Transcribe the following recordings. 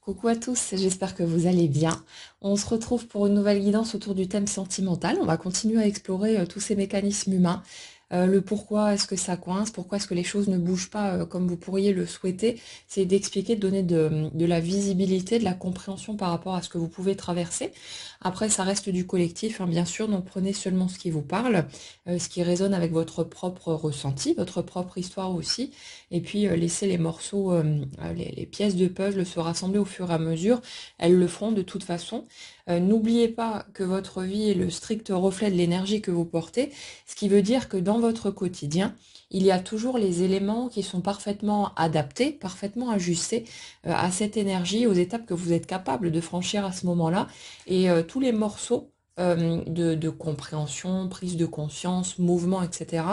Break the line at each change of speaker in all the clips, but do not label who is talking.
Coucou à tous, j'espère que vous allez bien. On se retrouve pour une nouvelle guidance autour du thème sentimental. On va continuer à explorer tous ces mécanismes humains. Le pourquoi est-ce que ça coince, pourquoi est-ce que les choses ne bougent pas comme vous pourriez le souhaiter. C'est d'expliquer, de donner de la visibilité, de la compréhension par rapport à ce que vous pouvez traverser. Après, ça reste du collectif, hein, bien sûr, donc prenez seulement ce qui vous parle, ce qui résonne avec votre propre ressenti, votre propre histoire aussi. Et puis laissez les morceaux, les pièces de puzzle se rassembler au fur et à mesure. Elles le feront de toute façon. N'oubliez pas que votre vie est le strict reflet de l'énergie que vous portez, ce qui veut dire que dans votre quotidien, il y a toujours les éléments qui sont parfaitement adaptés, parfaitement ajustés à cette énergie, aux étapes que vous êtes capable de franchir à ce moment-là. Et tous les morceaux de compréhension, prise de conscience, mouvement, etc.,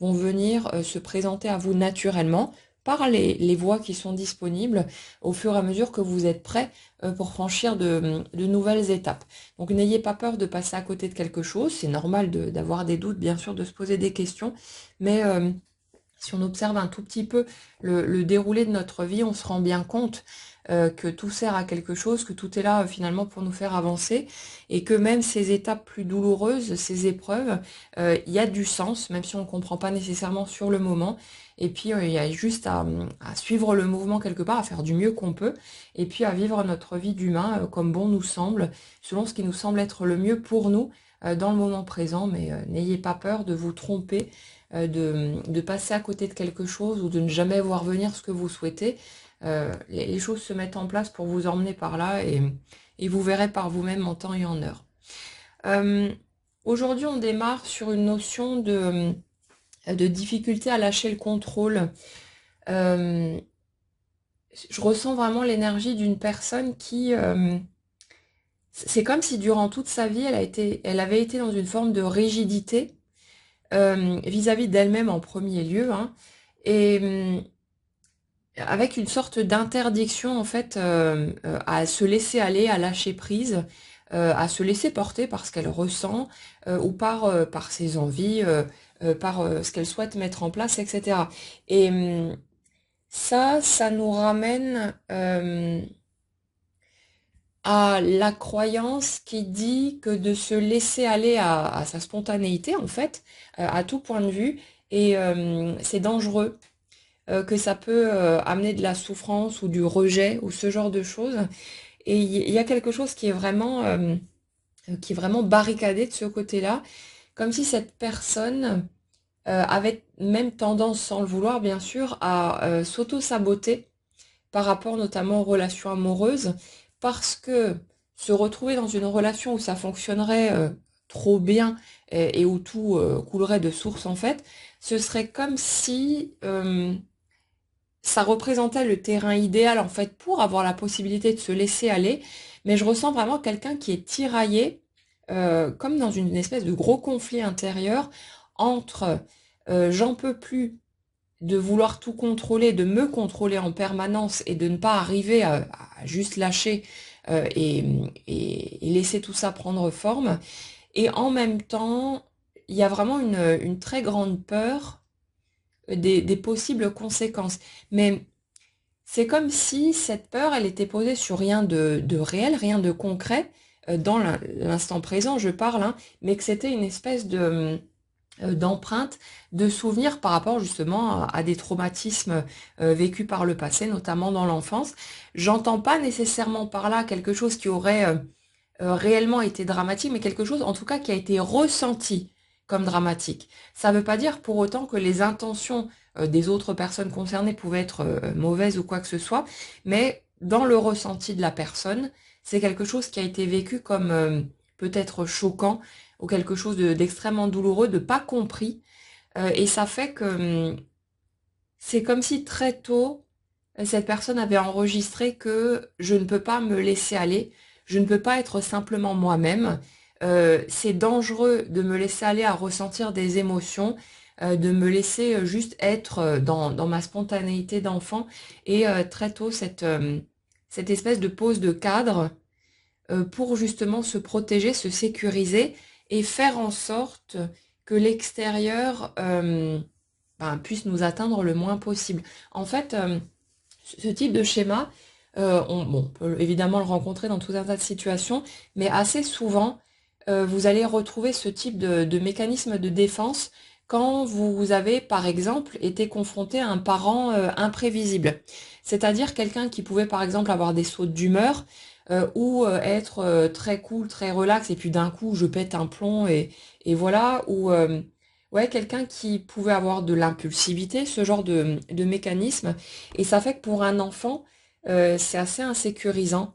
vont venir se présenter à vous naturellement par les voies qui sont disponibles au fur et à mesure que vous êtes prêt pour franchir de nouvelles étapes. Donc n'ayez pas peur de passer à côté de quelque chose, c'est normal d'avoir des doutes, bien sûr, de se poser des questions, mais si on observe un tout petit peu le déroulé de notre vie, on se rend bien compte que tout sert à quelque chose, que tout est là finalement pour nous faire avancer, et que même ces étapes plus douloureuses, ces épreuves, il y a du sens, même si on ne comprend pas nécessairement sur le moment. Et puis il y a juste à suivre le mouvement quelque part, à faire du mieux qu'on peut, et puis à vivre notre vie d'humain comme bon nous semble, selon ce qui nous semble être le mieux pour nous dans le moment présent. Mais n'ayez pas peur de vous tromper, de passer à côté de quelque chose ou de ne jamais voir venir ce que vous souhaitez. Les choses se mettent en place pour vous emmener par là et vous verrez par vous-même en temps et en heure. Euh, Aujourd'hui, on démarre sur une notion de difficulté à lâcher le contrôle. Euh, je ressens vraiment l'énergie d'une personne qui... c'est comme si durant toute sa vie, elle avait été dans une forme de rigidité vis-à-vis d'elle-même en premier lieu, hein, et avec une sorte d'interdiction en fait à se laisser aller, à lâcher prise, à se laisser porter par ce qu'elle ressent ou par ses envies, par ce qu'elle souhaite mettre en place, etc. Et ça nous ramène à la croyance qui dit que de se laisser aller à sa spontanéité, en fait, à tout point de vue, et c'est dangereux, que ça peut amener de la souffrance ou du rejet ou ce genre de choses. Et il y a quelque chose qui est vraiment barricadé de ce côté-là, comme si cette personne avait même tendance, sans le vouloir bien sûr, à s'auto-saboter par rapport notamment aux relations amoureuses, parce que se retrouver dans une relation où ça fonctionnerait trop bien et où tout coulerait de source en fait, ce serait comme si ça représentait le terrain idéal en fait pour avoir la possibilité de se laisser aller, mais je ressens vraiment quelqu'un qui est tiraillé, comme dans une espèce de gros conflit intérieur entre j'en peux plus de vouloir tout contrôler, de me contrôler en permanence et de ne pas arriver à juste lâcher et laisser tout ça prendre forme. Et en même temps, il y a vraiment une très grande peur des possibles conséquences. Mais c'est comme si cette peur, elle était posée sur rien de réel, rien de concret, dans l'instant présent, je parle, hein, mais que c'était une espèce d'empreinte, de souvenirs par rapport justement à des traumatismes vécus par le passé, notamment dans l'enfance. J'entends pas nécessairement par là quelque chose qui aurait réellement été dramatique, mais quelque chose en tout cas qui a été ressenti comme dramatique. Ça ne veut pas dire pour autant que les intentions des autres personnes concernées pouvaient être mauvaises ou quoi que ce soit, mais dans le ressenti de la personne, c'est quelque chose qui a été vécu comme peut-être choquant ou quelque chose d'extrêmement douloureux, de pas compris. Et ça fait que c'est comme si très tôt, cette personne avait enregistré que je ne peux pas me laisser aller, je ne peux pas être simplement moi-même. C'est dangereux de me laisser aller à ressentir des émotions, de me laisser juste être dans ma spontanéité d'enfant. Et très tôt, cette espèce de pose de cadre pour justement se protéger, se sécuriser et faire en sorte que l'extérieur puisse nous atteindre le moins possible. En fait, ce type de schéma, On peut évidemment le rencontrer dans tout un tas de situations, mais assez souvent, vous allez retrouver ce type de mécanisme de défense quand vous avez, par exemple, été confronté à un parent imprévisible. C'est-à-dire quelqu'un qui pouvait, par exemple, avoir des sautes d'humeur ou être très cool, très relax, et puis d'un coup, je pète un plomb et voilà, ou ouais, quelqu'un qui pouvait avoir de l'impulsivité, ce genre de mécanisme. Et ça fait que pour un enfant, c'est assez insécurisant,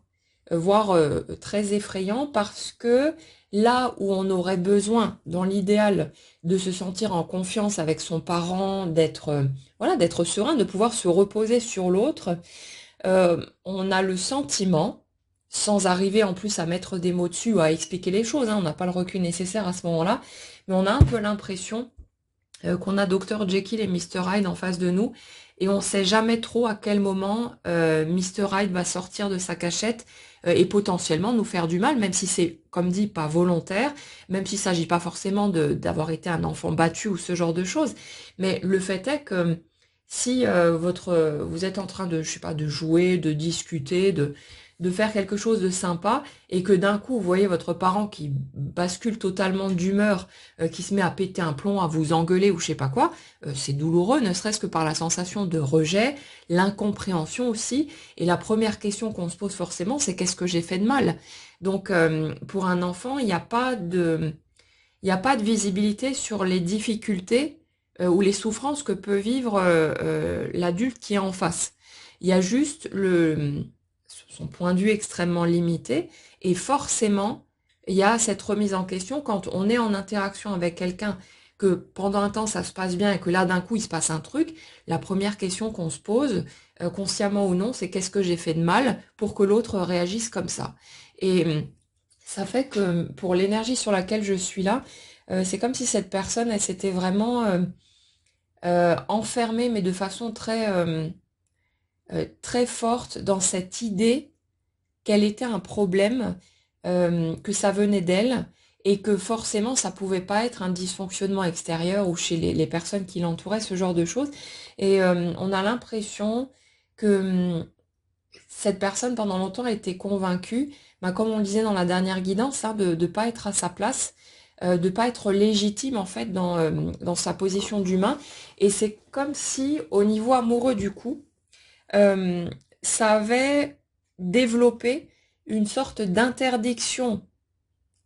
voire très effrayant, parce que là où on aurait besoin, dans l'idéal, de se sentir en confiance avec son parent, d'être voilà, d'être serein, de pouvoir se reposer sur l'autre, on a le sentiment, sans arriver en plus à mettre des mots dessus ou à expliquer les choses, hein, on n'a pas le recul nécessaire à ce moment-là, mais on a un peu l'impression qu'on a Dr Jekyll et Mr Hyde en face de nous, et on sait jamais trop à quel moment Mr Hyde va sortir de sa cachette et potentiellement nous faire du mal, même si c'est, comme dit, pas volontaire, même s'il s'agit pas forcément d'avoir été un enfant battu ou ce genre de choses. Mais le fait est que si vous êtes en train de, je sais pas, de jouer, de discuter, de faire quelque chose de sympa, et que d'un coup, vous voyez votre parent qui bascule totalement d'humeur, qui se met à péter un plomb, à vous engueuler ou je sais pas quoi, c'est douloureux, ne serait-ce que par la sensation de rejet, l'incompréhension aussi. Et la première question qu'on se pose forcément, c'est qu'est-ce que j'ai fait de mal? Donc, pour un enfant, il n'y a pas de visibilité sur les difficultés ou les souffrances que peut vivre l'adulte qui est en face. Il y a juste son point de vue extrêmement limité, et forcément, il y a cette remise en question quand on est en interaction avec quelqu'un, que pendant un temps ça se passe bien et que là d'un coup il se passe un truc. La première question qu'on se pose, consciemment ou non, c'est qu'est-ce que j'ai fait de mal pour que l'autre réagisse comme ça. Et ça fait que pour l'énergie sur laquelle je suis là, c'est comme si cette personne, elle s'était vraiment enfermée, mais de façon très forte dans cette idée qu'elle était un problème, que ça venait d'elle, et que forcément ça pouvait pas être un dysfonctionnement extérieur ou chez les personnes qui l'entouraient, ce genre de choses. Et on a l'impression que cette personne pendant longtemps a été convaincue, bah, comme on le disait dans la dernière guidance, hein, de ne pas être à sa place, de pas être légitime en fait dans sa position d'humain. Et c'est comme si au niveau amoureux du coup, euh, ça avait développé une sorte d'interdiction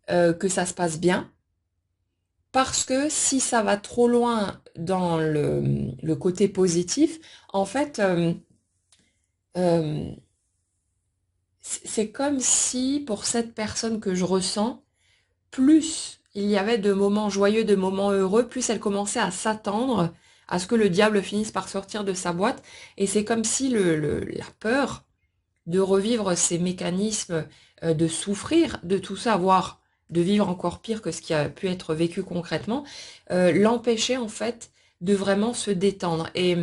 que ça se passe bien, parce que si ça va trop loin dans le côté positif, en fait, euh, c'est comme si pour cette personne que je ressens, plus il y avait de moments joyeux, de moments heureux, plus elle commençait à s'attendre à ce que le diable finisse par sortir de sa boîte. Et c'est comme si la peur de revivre ces mécanismes, de souffrir de tout ça, voire de vivre encore pire que ce qui a pu être vécu concrètement, l'empêchait en fait de vraiment se détendre. Et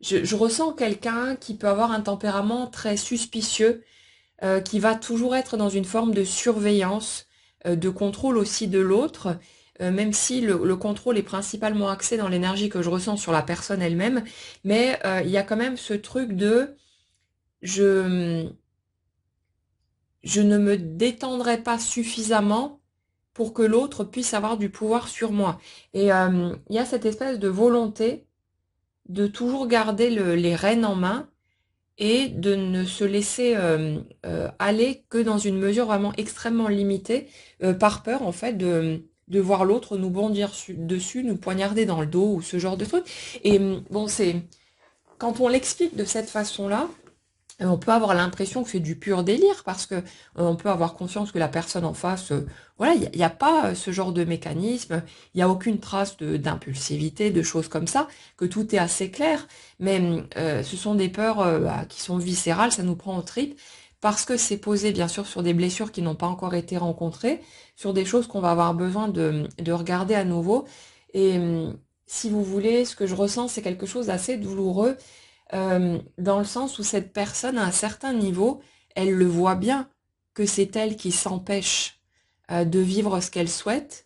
je ressens quelqu'un qui peut avoir un tempérament très suspicieux, qui va toujours être dans une forme de surveillance, de contrôle aussi de l'autre, même si le contrôle est principalement axé dans l'énergie que je ressens sur la personne elle-même, mais il y a quand même ce truc de je, je ne me détendrai pas suffisamment pour que l'autre puisse avoir du pouvoir sur moi. Et il y a cette espèce de volonté de toujours garder les rênes en main, et de ne se laisser aller que dans une mesure vraiment extrêmement limitée, par peur en fait de voir l'autre nous bondir dessus, nous poignarder dans le dos ou ce genre de truc. Et bon, c'est quand on l'explique de cette façon-là, on peut avoir l'impression que c'est du pur délire, parce que on peut avoir conscience que la personne en face, voilà, il y a pas ce genre de mécanisme, il n'y a aucune trace d'impulsivité, de choses comme ça, que tout est assez clair. Mais ce sont des peurs bah, qui sont viscérales, ça nous prend aux tripes, parce que c'est posé bien sûr sur des blessures qui n'ont pas encore été rencontrées, sur des choses qu'on va avoir besoin de regarder à nouveau. Et si vous voulez, ce que je ressens, c'est quelque chose d'assez douloureux, dans le sens où cette personne, à un certain niveau, elle le voit bien que c'est elle qui s'empêche de vivre ce qu'elle souhaite,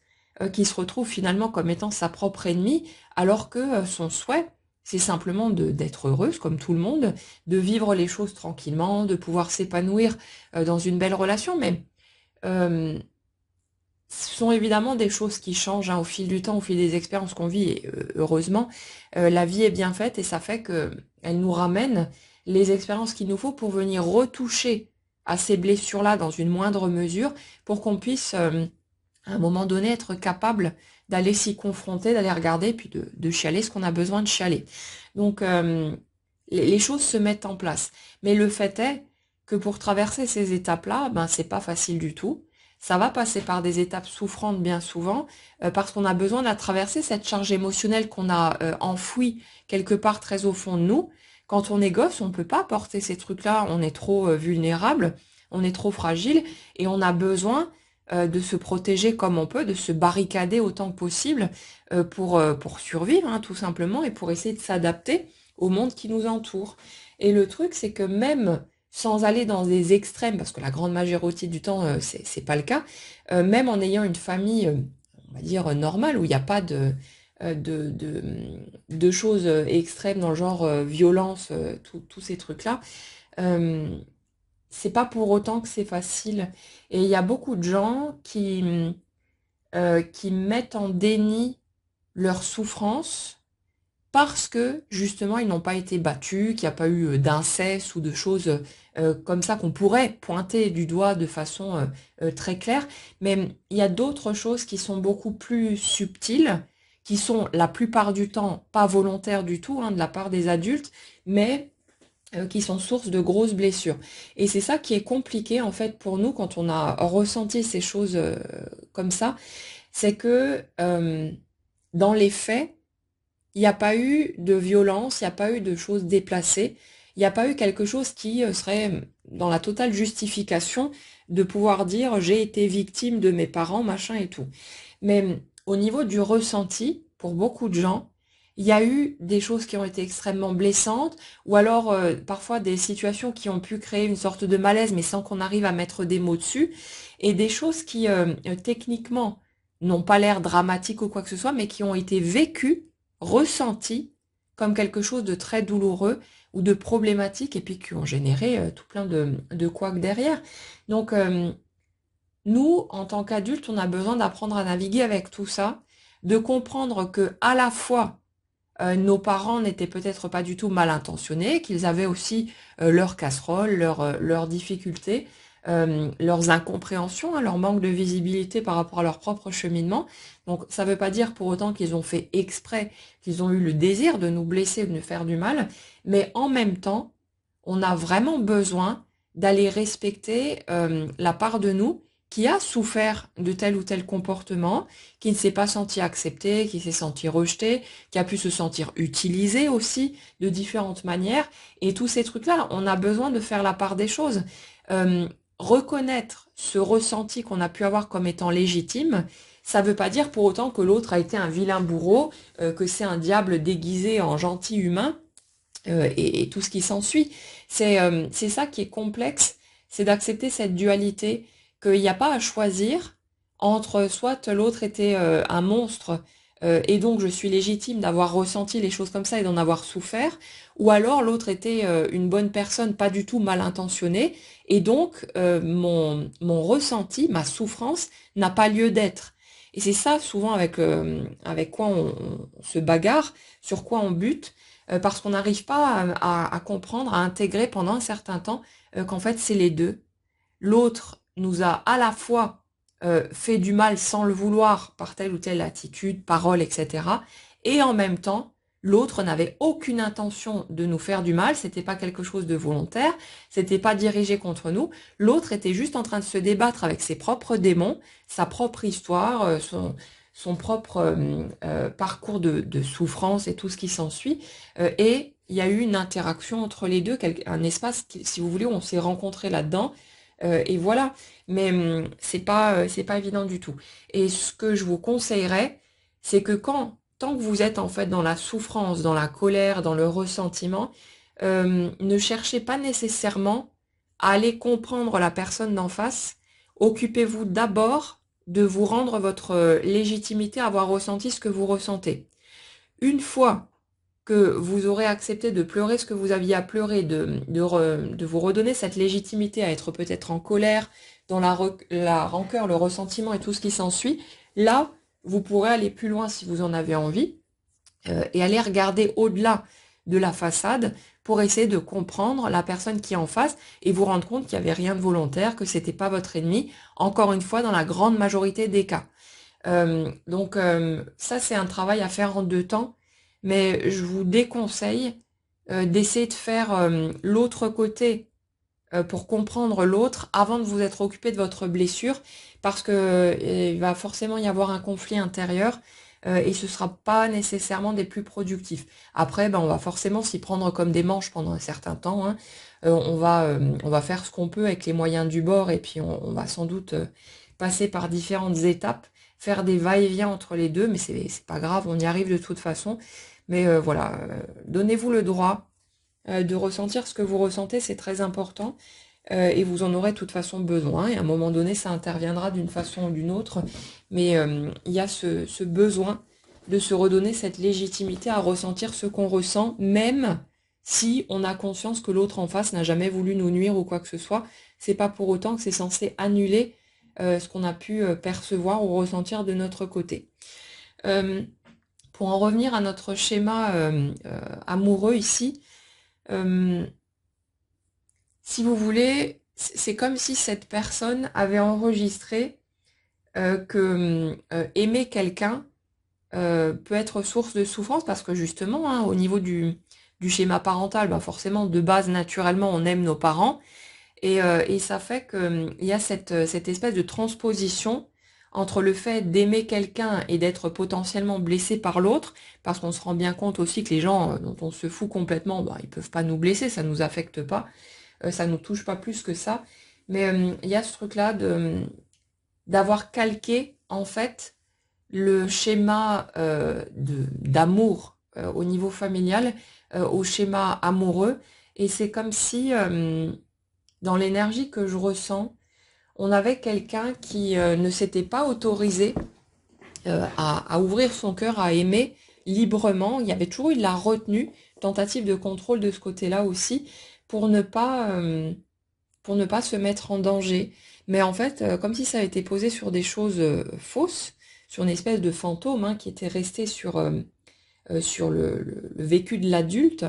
qui se retrouve finalement comme étant sa propre ennemie, alors que son souhait, c'est simplement d'être heureuse comme tout le monde, de vivre les choses tranquillement, de pouvoir s'épanouir dans une belle relation. Mais euh, ce sont évidemment des choses qui changent hein, au fil du temps, au fil des expériences qu'on vit. Et heureusement, la vie est bien faite et ça fait que elle nous ramène les expériences qu'il nous faut pour venir retoucher à ces blessures-là dans une moindre mesure, pour qu'on puisse à un moment donné être capable d'aller s'y confronter, d'aller regarder, puis de chialer ce qu'on a besoin de chialer. Donc les choses se mettent en place. Mais le fait est que pour traverser ces étapes-là, ben c'est pas facile du tout. Ça va passer par des étapes souffrantes bien souvent, parce qu'on a besoin de la traverser, cette charge émotionnelle qu'on a enfouie quelque part très au fond de nous. Quand on est gosse, on ne peut pas porter ces trucs-là, on est trop vulnérable, on est trop fragile, et on a besoin de se protéger comme on peut, de se barricader autant que possible pour survivre, hein, tout simplement, et pour essayer de s'adapter au monde qui nous entoure. Et le truc, c'est que même sans aller dans des extrêmes, parce que la grande majorité du temps, c'est pas le cas, même en ayant une famille, on va dire, normale, où il n'y a pas euh, de, de, de choses extrêmes dans le genre violence, tous ces trucs-là, euh, c'est pas pour autant que c'est facile. Et il y a beaucoup de gens qui mettent en déni leur souffrance parce que justement ils n'ont pas été battus, qu'il n'y a pas eu d'inceste ou de choses comme ça qu'on pourrait pointer du doigt de façon très claire. Mais il y a d'autres choses qui sont beaucoup plus subtiles, qui sont la plupart du temps pas volontaires du tout hein, de la part des adultes, mais qui sont source de grosses blessures. Et c'est ça qui est compliqué en fait pour nous quand on a ressenti ces choses comme ça, c'est que dans les faits, il n'y a pas eu de violence, il n'y a pas eu de choses déplacées, il n'y a pas eu quelque chose qui serait dans la totale justification de pouvoir dire j'ai été victime de mes parents, machin et tout. Mais au niveau du ressenti, pour beaucoup de gens, il y a eu des choses qui ont été extrêmement blessantes, ou alors parfois des situations qui ont pu créer une sorte de malaise, mais sans qu'on arrive à mettre des mots dessus, et des choses qui techniquement n'ont pas l'air dramatiques ou quoi que ce soit, mais qui ont été vécues, ressenties comme quelque chose de très douloureux ou de problématique, et puis qui ont généré tout plein de couacs derrière. Donc nous, en tant qu'adultes, on a besoin d'apprendre à naviguer avec tout ça, de comprendre que à la fois nos parents n'étaient peut-être pas du tout mal intentionnés, qu'ils avaient aussi leurs casseroles, leurs difficultés, leurs incompréhensions, hein, leur manque de visibilité par rapport à leur propre cheminement. Donc ça ne veut pas dire pour autant qu'ils ont fait exprès, qu'ils ont eu le désir de nous blesser ou de nous faire du mal, mais en même temps, on a vraiment besoin d'aller respecter la part de nous qui a souffert de tel ou tel comportement, qui ne s'est pas senti accepté, qui s'est senti rejeté, qui a pu se sentir utilisé aussi de différentes manières. Et tous ces trucs-là, on a besoin de faire la part des choses. Euh, Reconnaître ce ressenti qu'on a pu avoir comme étant légitime, ça ne veut pas dire pour autant que l'autre a été un vilain bourreau, que c'est un diable déguisé en gentil humain, et tout ce qui s'ensuit. C'est ça qui est complexe, c'est d'accepter cette dualité, qu'il n'y a pas à choisir entre soit l'autre était un monstre, et donc je suis légitime d'avoir ressenti les choses comme ça et d'en avoir souffert, ou alors l'autre était une bonne personne, pas du tout mal intentionnée, et donc mon ressenti, ma souffrance n'a pas lieu d'être. Et c'est ça souvent avec quoi on se bagarre, sur quoi on bute, parce qu'on n'arrive pas à comprendre, à intégrer pendant un certain temps qu'en fait c'est les deux. L'autre nous a à la fois fait du mal sans le vouloir par telle ou telle attitude, parole, etc. Et en même temps, l'autre n'avait aucune intention de nous faire du mal, c'était pas quelque chose de volontaire, c'était pas dirigé contre nous. L'autre était juste en train de se débattre avec ses propres démons, sa propre histoire, son propre parcours de souffrance et tout ce qui s'ensuit. Et il y a eu une interaction entre les deux, un espace, si vous voulez, où on s'est rencontrés là-dedans. Et voilà. Mais c'est pas évident du tout. Et ce que je vous conseillerais, c'est que tant que vous êtes en fait dans la souffrance, dans la colère, dans le ressentiment, ne cherchez pas nécessairement à aller comprendre la personne d'en face. Occupez-vous d'abord de vous rendre votre légitimité à avoir ressenti ce que vous ressentez. Une fois que vous aurez accepté de pleurer ce que vous aviez à pleurer, de vous redonner cette légitimité à être peut-être en colère, dans la rancœur, le ressentiment et tout ce qui s'ensuit, là, vous pourrez aller plus loin si vous en avez envie, et aller regarder au-delà de la façade pour essayer de comprendre la personne qui est en face et vous rendre compte qu'il n'y avait rien de volontaire, que c'était pas votre ennemi, encore une fois, dans la grande majorité des cas. Ça, c'est un travail à faire en 2 temps, mais je vous déconseille d'essayer de faire l'autre côté pour comprendre l'autre avant de vous être occupé de votre blessure, parce que il va forcément y avoir un conflit intérieur et ce sera pas nécessairement des plus productifs. Après, ben, on va forcément s'y prendre comme des manches pendant un certain temps, hein. On va faire ce qu'on peut avec les moyens du bord et puis on va sans doute passer par différentes étapes, faire des va-et-vient entre les deux, mais c'est pas grave, on y arrive de toute façon. Mais voilà, donnez-vous le droit de ressentir ce que vous ressentez, c'est très important. Et vous en aurez de toute façon besoin. Et à un moment donné, ça interviendra d'une façon ou d'une autre. Mais il y a ce besoin de se redonner cette légitimité à ressentir ce qu'on ressent, même si on a conscience que l'autre en face n'a jamais voulu nous nuire ou quoi que ce soit. C'est pas pour autant que c'est censé annuler ce qu'on a pu percevoir ou ressentir de notre côté. Euh, pour en revenir à notre schéma amoureux ici, euh, si vous voulez, c'est comme si cette personne avait enregistré que aimer quelqu'un peut être source de souffrance parce que justement, hein, au niveau du schéma parental, bah forcément, de base, naturellement, on aime nos parents et ça fait qu'il y a cette espèce de transposition entre le fait d'aimer quelqu'un et d'être potentiellement blessé par l'autre, parce qu'on se rend bien compte aussi que les gens dont on se fout complètement, bah, ils peuvent pas nous blesser, ça nous affecte pas. Ça nous touche pas plus que ça. Mais il y a ce truc-là d'avoir calqué, en fait, le schéma d'amour au niveau familial au schéma amoureux. Et c'est comme si, dans l'énergie que je ressens, on avait quelqu'un qui ne s'était pas autorisé à ouvrir son cœur, à aimer librement. Il y avait toujours eu de la retenue, tentative de contrôle de ce côté-là aussi, pour ne pas pour ne pas se mettre en danger. Mais en fait, comme si ça avait été posé sur des choses fausses, sur une espèce de fantôme hein, qui était resté sur le vécu de l'adulte,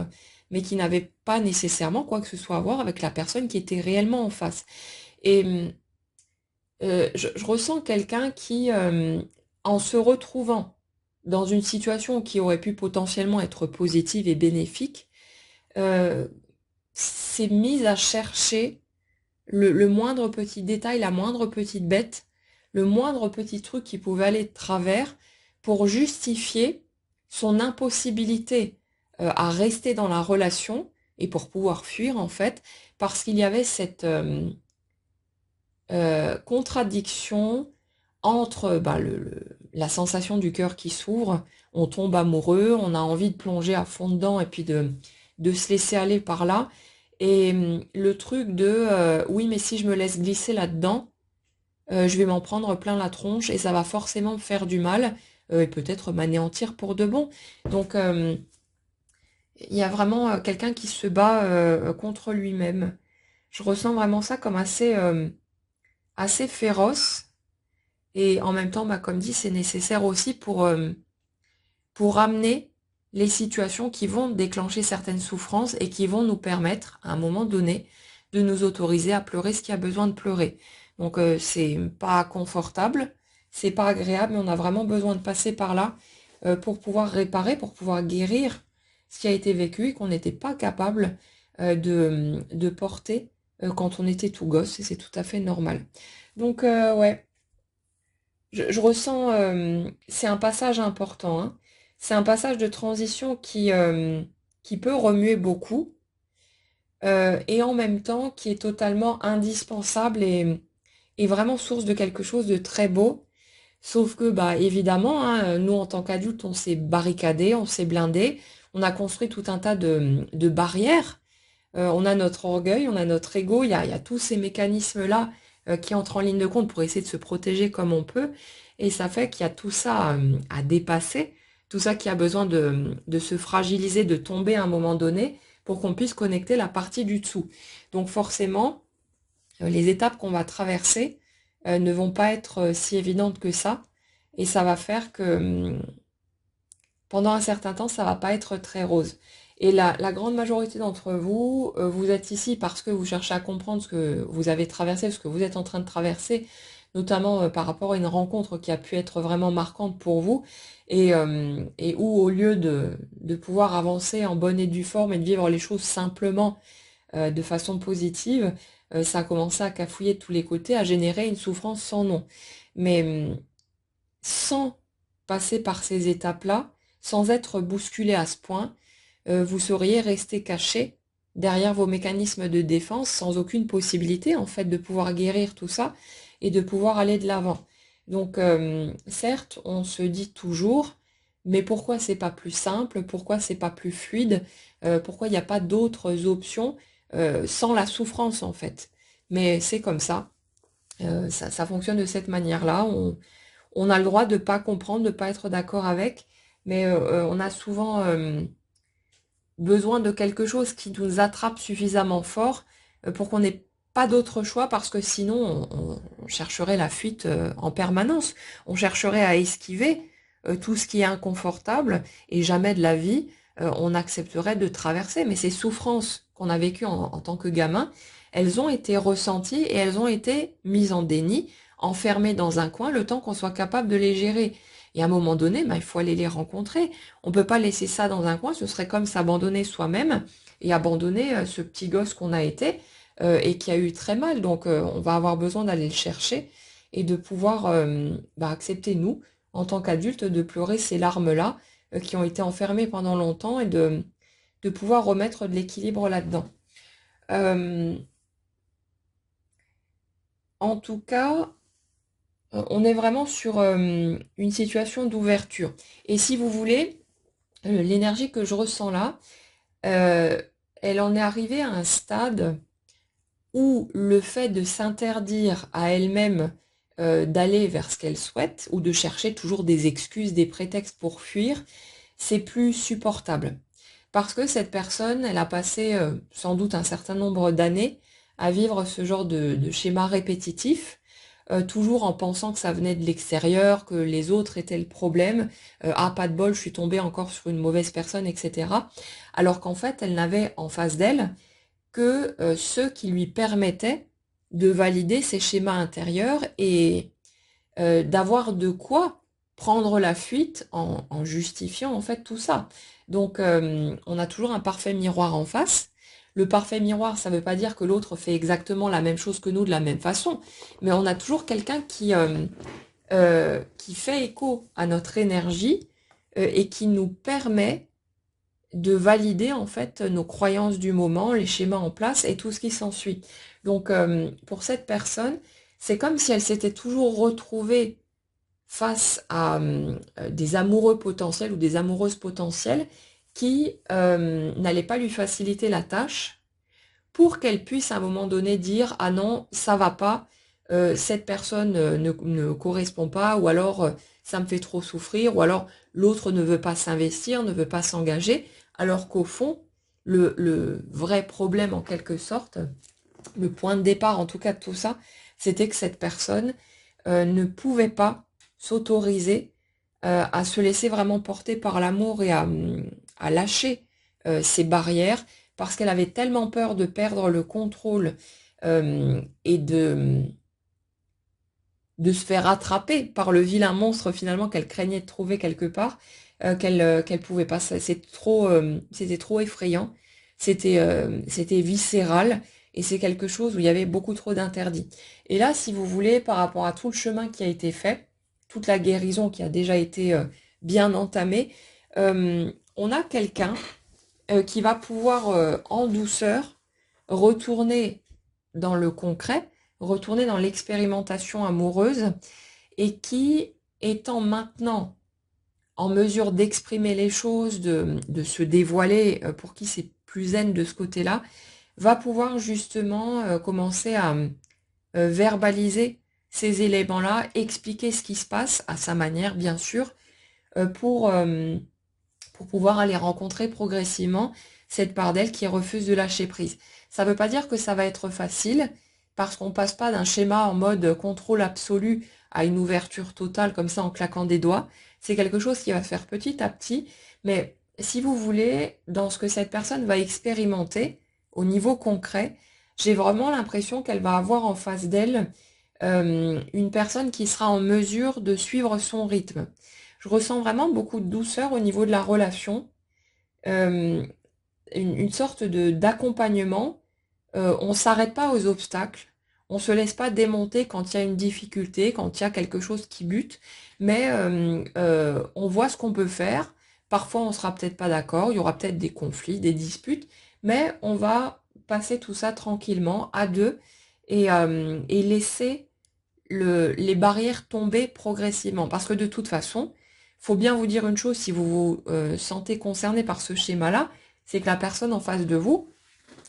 mais qui n'avait pas nécessairement quoi que ce soit à voir avec la personne qui était réellement en face. Et je ressens quelqu'un qui, en se retrouvant dans une situation qui aurait pu potentiellement être positive et bénéfique, euh, s'est mise à chercher le moindre petit détail, la moindre petite bête, le moindre petit truc qui pouvait aller de travers pour justifier son impossibilité à rester dans la relation et pour pouvoir fuir en fait, parce qu'il y avait cette contradiction entre bah, la sensation du cœur qui s'ouvre, on tombe amoureux, on a envie de plonger à fond dedans et puis de se laisser aller par là, et le truc de oui, mais si je me laisse glisser là-dedans, je vais m'en prendre plein la tronche et ça va forcément me faire du mal et peut-être m'anéantir pour de bon. Donc il y a vraiment quelqu'un qui se bat contre lui-même. Je ressens vraiment ça comme assez féroce et en même temps, bah, comme dit, c'est nécessaire aussi pour amener les situations qui vont déclencher certaines souffrances et qui vont nous permettre, à un moment donné, de nous autoriser à pleurer ce qui a besoin de pleurer. Donc c'est pas confortable, c'est pas agréable, mais on a vraiment besoin de passer par là pour pouvoir réparer, pour pouvoir guérir ce qui a été vécu et qu'on n'était pas capable de porter quand on était tout gosse, et c'est tout à fait normal. Donc ouais, je ressens, c'est un passage important, hein. C'est un passage de transition qui peut remuer beaucoup et en même temps qui est totalement indispensable et vraiment source de quelque chose de très beau. Sauf que, bah, évidemment, hein, nous, en tant qu'adultes, on s'est barricadés, on s'est blindés, on a construit tout un tas de barrières. On a notre orgueil, on a notre ego, il y a tous ces mécanismes-là qui entrent en ligne de compte pour essayer de se protéger comme on peut. Et ça fait qu'il y a tout ça à dépasser tout ça qui a besoin de se fragiliser, de tomber à un moment donné, pour qu'on puisse connecter la partie du dessous. Donc forcément, les étapes qu'on va traverser ne vont pas être si évidentes que ça, et ça va faire que pendant un certain temps, ça va pas être très rose. Et la grande majorité d'entre vous, vous êtes ici parce que vous cherchez à comprendre ce que vous avez traversé, ce que vous êtes en train de traverser, notamment par rapport à une rencontre qui a pu être vraiment marquante pour vous, et où au lieu de pouvoir avancer en bonne et due forme et de vivre les choses simplement de façon positive, ça a commencé à cafouiller de tous les côtés, à générer une souffrance sans nom. Mais sans passer par ces étapes-là, sans être bousculé à ce point, vous seriez resté caché derrière vos mécanismes de défense sans aucune possibilité en fait de pouvoir guérir tout ça et de pouvoir aller de l'avant. Donc certes, on se dit toujours, mais pourquoi c'est pas plus simple, pourquoi c'est pas plus fluide, pourquoi il n'y a pas d'autres options sans la souffrance en fait. Mais c'est comme ça. Ça fonctionne de cette manière-là. On a le droit de ne pas comprendre, de ne pas être d'accord avec, mais on a souvent besoin de quelque chose qui nous attrape suffisamment fort pour qu'on n'ait pas d'autre choix, parce que sinon on chercherait la fuite en permanence. On chercherait à esquiver tout ce qui est inconfortable, et jamais de la vie on accepterait de traverser. Mais ces souffrances qu'on a vécues en tant que gamin, elles ont été ressenties et elles ont été mises en déni, enfermées dans un coin, le temps qu'on soit capable de les gérer. Et à un moment donné, il faut aller les rencontrer. On ne peut pas laisser ça dans un coin, ce serait comme s'abandonner soi-même et abandonner ce petit gosse qu'on a été et qui a eu très mal. Donc on va avoir besoin d'aller le chercher et de pouvoir accepter, nous, en tant qu'adultes, de pleurer ces larmes-là qui ont été enfermées pendant longtemps, et de pouvoir remettre de l'équilibre là-dedans. En tout cas, on est vraiment sur une situation d'ouverture. Et si vous voulez, l'énergie que je ressens là, elle en est arrivée à un stade où le fait de s'interdire à elle-même d'aller vers ce qu'elle souhaite, ou de chercher toujours des excuses, des prétextes pour fuir, c'est plus supportable. Parce que cette personne, elle a passé sans doute un certain nombre d'années à vivre ce genre de schéma répétitif, toujours en pensant que ça venait de l'extérieur, que les autres étaient le problème. Ah, pas de bol, je suis tombée encore sur une mauvaise personne, etc. Alors qu'en fait, elle n'avait en face d'elle que ceux qui lui permettaient de valider ses schémas intérieurs, et d'avoir de quoi prendre la fuite en justifiant en fait tout ça. Donc on a toujours un parfait miroir en face. Le parfait miroir, ça ne veut pas dire que l'autre fait exactement la même chose que nous de la même façon, mais on a toujours quelqu'un qui fait écho à notre énergie et qui nous permet de valider en fait nos croyances du moment, les schémas en place et tout ce qui s'ensuit. Donc pour cette personne, c'est comme si elle s'était toujours retrouvée face à des amoureux potentiels ou des amoureuses potentielles qui n'allaient pas lui faciliter la tâche, pour qu'elle puisse à un moment donné dire ah non, ça va pas, cette personne ne correspond pas, ou alors ça me fait trop souffrir, ou alors l'autre ne veut pas s'investir, ne veut pas s'engager, alors qu'au fond, le vrai problème en quelque sorte, le point de départ en tout cas de tout ça, c'était que cette personne ne pouvait pas s'autoriser à se laisser vraiment porter par l'amour et à lâcher ses barrières, parce qu'elle avait tellement peur de perdre le contrôle et de se faire attraper par le vilain monstre finalement qu'elle craignait de trouver quelque part, qu'elle pouvait pas. C'était trop effrayant, c'était viscéral, et c'est quelque chose où il y avait beaucoup trop d'interdits. Et là, si vous voulez, par rapport à tout le chemin qui a été fait, toute la guérison qui a déjà été bien entamée, on a quelqu'un qui va pouvoir en douceur retourner dans le concret, retourner dans l'expérimentation amoureuse, et qui, étant maintenant en mesure d'exprimer les choses, de se dévoiler, pour qui c'est plus zen de ce côté-là, va pouvoir justement commencer à verbaliser ces éléments-là, expliquer ce qui se passe à sa manière, bien sûr, pour pouvoir aller rencontrer progressivement cette part d'elle qui refuse de lâcher prise. Ça ne veut pas dire que ça va être facile, parce qu'on passe pas d'un schéma en mode contrôle absolu à une ouverture totale comme ça en claquant des doigts. C'est quelque chose qui va se faire petit à petit, mais si vous voulez, dans ce que cette personne va expérimenter au niveau concret, j'ai vraiment l'impression qu'elle va avoir en face d'elle une personne qui sera en mesure de suivre son rythme. Je ressens vraiment beaucoup de douceur au niveau de la relation, euh, une sorte de d'accompagnement. On s'arrête pas aux obstacles, on se laisse pas démonter quand il y a une difficulté, quand il y a quelque chose qui bute, mais on voit ce qu'on peut faire. Parfois, on sera peut-être pas d'accord, il y aura peut-être des conflits, des disputes, mais on va passer tout ça tranquillement à deux et laisser les barrières tomber progressivement. Parce que de toute façon, faut bien vous dire une chose, si vous vous sentez concerné par ce schéma-là, c'est que la personne en face de vous,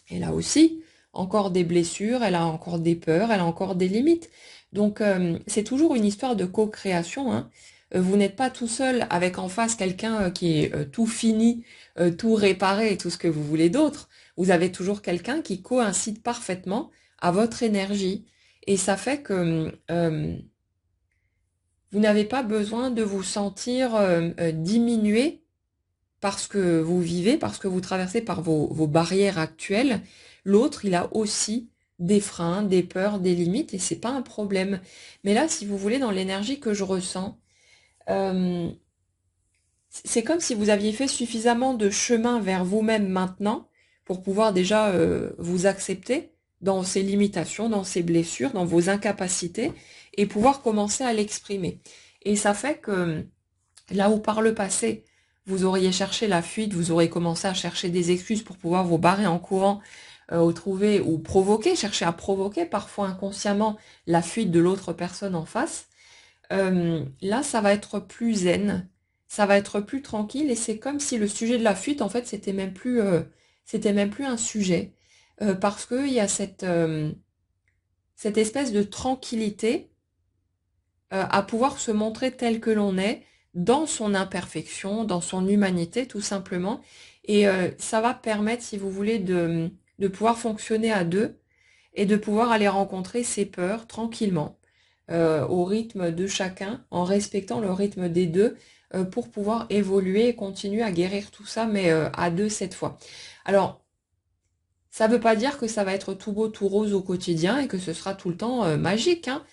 elle a aussi encore des blessures, elle a encore des peurs, elle a encore des limites. Donc c'est toujours une histoire de co-création, hein. Vous n'êtes pas tout seul avec en face quelqu'un qui est tout fini, tout réparé et tout ce que vous voulez d'autre. Vous avez toujours quelqu'un qui coïncide parfaitement à votre énergie. Et ça fait que vous n'avez pas besoin de vous sentir diminué parce que vous vivez, parce que vous traversez par vos barrières actuelles. L'autre, il a aussi des freins, des peurs, des limites, et c'est pas un problème. Mais là, si vous voulez, dans l'énergie que je ressens, euh, c'est comme si vous aviez fait suffisamment de chemin vers vous-même maintenant pour pouvoir déjà vous accepter dans ces limitations, dans ces blessures, dans vos incapacités, et pouvoir commencer à l'exprimer. Et ça fait que là où par le passé, vous auriez cherché la fuite, vous auriez commencé à chercher des excuses pour pouvoir vous barrer en courant, ou trouver, ou provoquer, chercher à provoquer parfois inconsciemment la fuite de l'autre personne en face, là, ça va être plus zen, ça va être plus tranquille, et c'est comme si le sujet de la fuite, en fait, c'était même plus un sujet, parce qu'il y a cette espèce de tranquillité à pouvoir se montrer tel que l'on est, dans son imperfection, dans son humanité, tout simplement. Et ça va permettre, si vous voulez, de pouvoir fonctionner à deux et de pouvoir aller rencontrer ses peurs tranquillement, au rythme de chacun, en respectant le rythme des deux, pour pouvoir évoluer et continuer à guérir tout ça, mais à deux cette fois. Alors, ça ne veut pas dire que ça va être tout beau, tout rose au quotidien et que ce sera tout le temps magique, hein.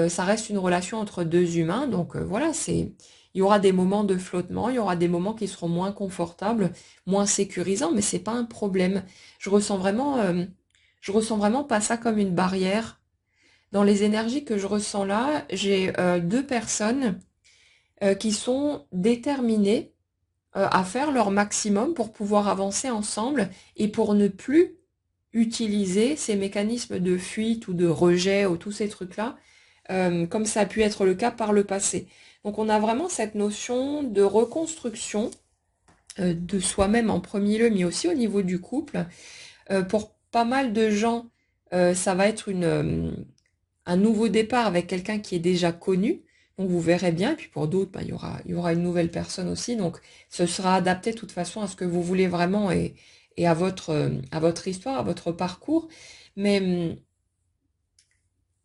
Ça reste une relation entre deux humains, donc voilà, il y aura des moments de flottement, il y aura des moments qui seront moins confortables, moins sécurisants, mais c'est pas un problème. Je ressens vraiment, je ressens vraiment pas ça comme une barrière. Dans les énergies que je ressens là, j'ai deux personnes qui sont déterminées à faire leur maximum pour pouvoir avancer ensemble et pour ne plus utiliser ces mécanismes de fuite ou de rejet ou tous ces trucs-là, comme ça a pu être le cas par le passé. Donc on a vraiment cette notion de reconstruction de soi-même en premier lieu, mais aussi au niveau du couple. Pour pas mal de gens, ça va être un nouveau départ avec quelqu'un qui est déjà connu. Donc vous verrez bien, et puis pour d'autres, bah, il y aura une nouvelle personne aussi. Donc ce sera adapté de toute façon à ce que vous voulez vraiment et à votre histoire, à votre parcours. Mais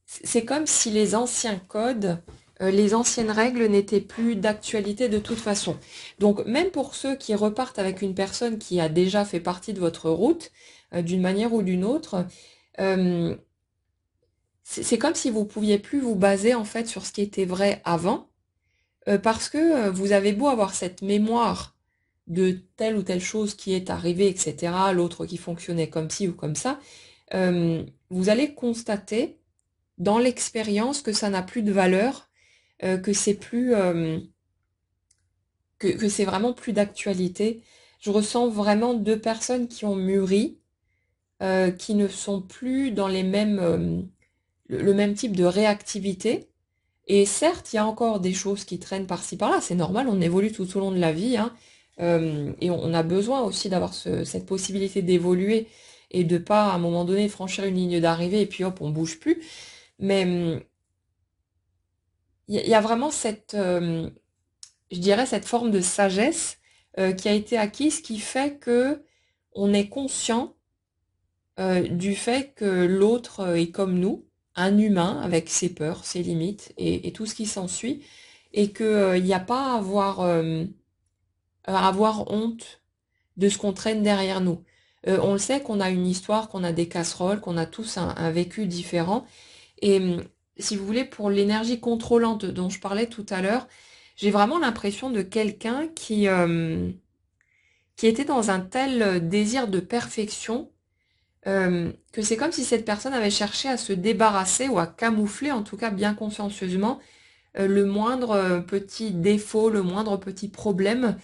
c'est comme si les anciens codes, les anciennes règles n'étaient plus d'actualité de toute façon. Donc même pour ceux qui repartent avec une personne qui a déjà fait partie de votre route, d'une manière ou d'une autre, euh, c'est comme si vous pouviez plus vous baser en fait sur ce qui était vrai avant, parce que vous avez beau avoir cette mémoire de telle ou telle chose qui est arrivée, etc., l'autre qui fonctionnait comme ci ou comme ça, vous allez constater dans l'expérience que ça n'a plus de valeur, que c'est plus que c'est vraiment plus d'actualité. Je ressens vraiment deux personnes qui ont mûri, qui ne sont plus dans les mêmes le même type de réactivité. Et certes, il y a encore des choses qui traînent par-ci par-là, c'est normal, on évolue tout au long de la vie, hein, et on a besoin aussi d'avoir cette possibilité d'évoluer et de pas à un moment donné franchir une ligne d'arrivée et puis hop, on bouge plus. Mais il y a vraiment cette, je dirais, cette forme de sagesse qui a été acquise, qui fait que on est conscient du fait que l'autre est comme nous, un humain avec ses peurs, ses limites et tout ce qui s'ensuit, et qu'il n'y a pas à avoir honte de ce qu'on traîne derrière nous. On le sait qu'on a une histoire, qu'on a des casseroles, qu'on a tous un vécu différent. Et si vous voulez, pour l'énergie contrôlante dont je parlais tout à l'heure, j'ai vraiment l'impression de quelqu'un qui était dans un tel désir de perfection que c'est comme si cette personne avait cherché à se débarrasser ou à camoufler, en tout cas bien consciencieusement, le moindre petit défaut, le moindre petit problème,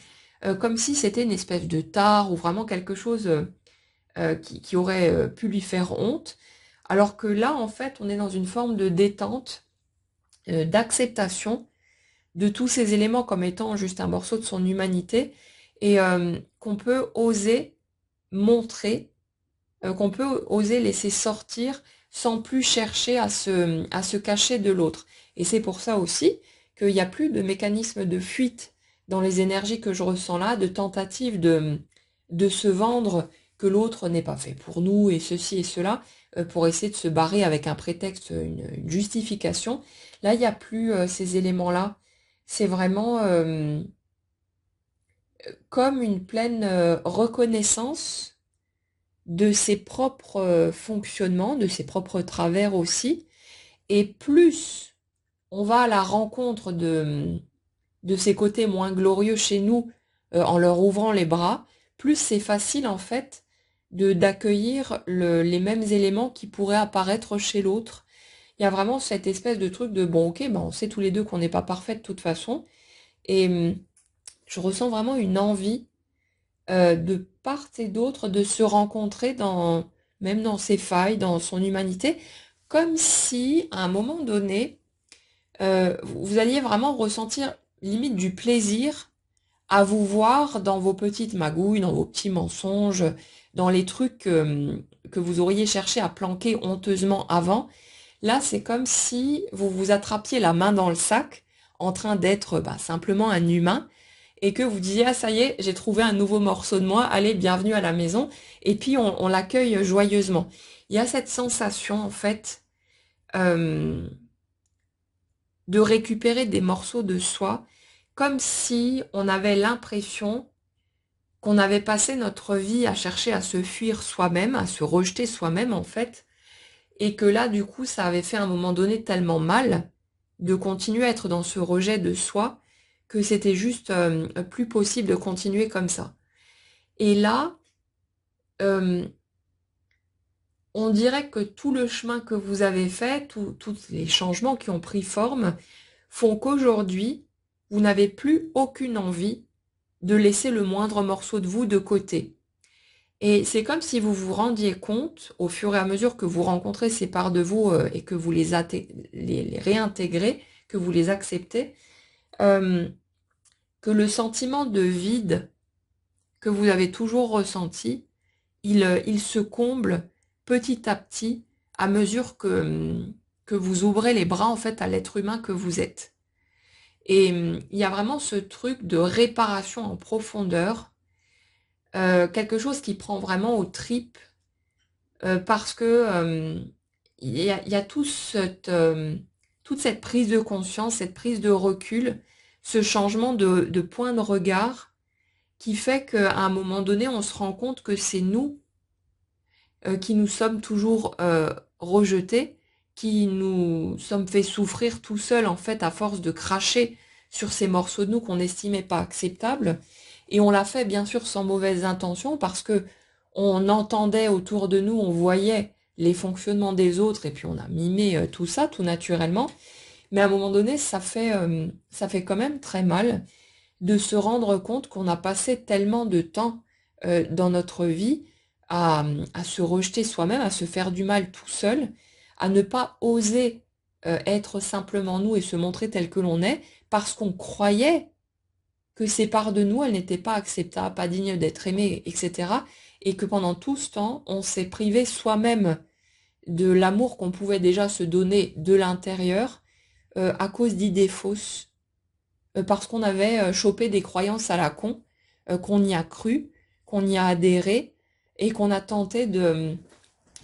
comme si c'était une espèce de tare ou vraiment quelque chose qui aurait pu lui faire honte. Alors que là, en fait, on est dans une forme de détente, d'acceptation de tous ces éléments comme étant juste un morceau de son humanité et qu'on peut oser montrer, qu'on peut oser laisser sortir sans plus chercher à se cacher de l'autre. Et c'est pour ça aussi qu'il n'y a plus de mécanisme de fuite dans les énergies que je ressens là, de tentative de se vendre que l'autre n'est pas fait pour nous et ceci et cela, pour essayer de se barrer avec un prétexte, une justification. Là, il n'y a plus ces éléments-là. C'est vraiment comme une pleine reconnaissance de ses propres fonctionnements, de ses propres travers aussi. Et plus on va à la rencontre de ces côtés moins glorieux chez nous en leur ouvrant les bras, plus c'est facile en fait de d'accueillir les mêmes éléments qui pourraient apparaître chez l'autre. Il y a vraiment cette espèce de truc de bon ok, ben on sait tous les deux qu'on n'est pas parfait de toute façon. Et je ressens vraiment une envie de part et d'autre de se rencontrer même dans ses failles, dans son humanité, comme si à un moment donné, vous alliez vraiment ressentir limite du plaisir à vous voir dans vos petites magouilles, dans vos petits mensonges, dans les trucs que vous auriez cherché à planquer honteusement avant. Là, c'est comme si vous vous attrapiez la main dans le sac en train d'être simplement un humain et que vous disiez, ah ça y est, j'ai trouvé un nouveau morceau de moi, allez, bienvenue à la maison, et puis on l'accueille joyeusement. Il y a cette sensation, en fait, euh, de récupérer des morceaux de soi, comme si on avait l'impression qu'on avait passé notre vie à chercher à se fuir soi-même, à se rejeter soi-même, en fait, et que là, du coup, ça avait fait à un moment donné tellement mal de continuer à être dans ce rejet de soi, que c'était juste plus possible de continuer comme ça. Et là, euh, on dirait que tout le chemin que vous avez fait, tous les changements qui ont pris forme, font qu'aujourd'hui, vous n'avez plus aucune envie de laisser le moindre morceau de vous de côté. Et c'est comme si vous vous rendiez compte, au fur et à mesure que vous rencontrez ces parts de vous et que vous les réintégrez, que vous les acceptez, euh, que le sentiment de vide que vous avez toujours ressenti, il se comble petit à petit à mesure que vous ouvrez les bras en fait à l'être humain que vous êtes. Et il y a vraiment ce truc de réparation en profondeur, quelque chose qui prend vraiment aux tripes, parce que il y a toute cette prise de conscience, cette prise de recul, ce changement de point de regard qui fait qu'à un moment donné, on se rend compte que c'est nous qui nous sommes toujours rejetés, qui nous sommes fait souffrir tout seuls en fait à force de cracher sur ces morceaux de nous qu'on n'estimait pas acceptables. Et on l'a fait bien sûr sans mauvaise intention parce que on entendait autour de nous, on voyait les fonctionnements des autres et puis on a mimé tout ça tout naturellement. Mais à un moment donné, ça fait quand même très mal de se rendre compte qu'on a passé tellement de temps dans notre vie à se rejeter soi-même, à se faire du mal tout seul, à ne pas oser être simplement nous et se montrer tel que l'on est, parce qu'on croyait que ces parts de nous, elles n'étaient pas acceptables, pas dignes d'être aimées, etc. Et que pendant tout ce temps, on s'est privé soi-même de l'amour qu'on pouvait déjà se donner de l'intérieur à cause d'idées fausses parce qu'on avait chopé des croyances à la con, qu'on y a cru, qu'on y a adhéré, et qu'on a tenté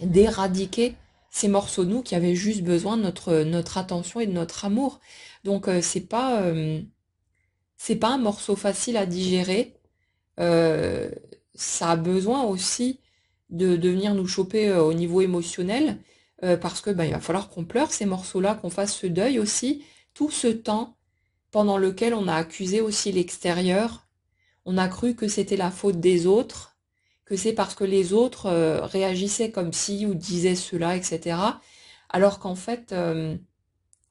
d'éradiquer ces morceaux de nous qui avaient juste besoin de notre attention et de notre amour. Donc c'est pas un morceau facile à digérer. Euh, Ça a besoin aussi de venir nous choper au niveau émotionnel, parce que ben, il va falloir qu'on pleure ces morceaux-là, qu'on fasse ce deuil aussi, tout ce temps pendant lequel on a accusé aussi l'extérieur, on a cru que c'était la faute des autres, que c'est parce que les autres réagissaient comme ci ou disaient cela, etc. Alors qu'en fait,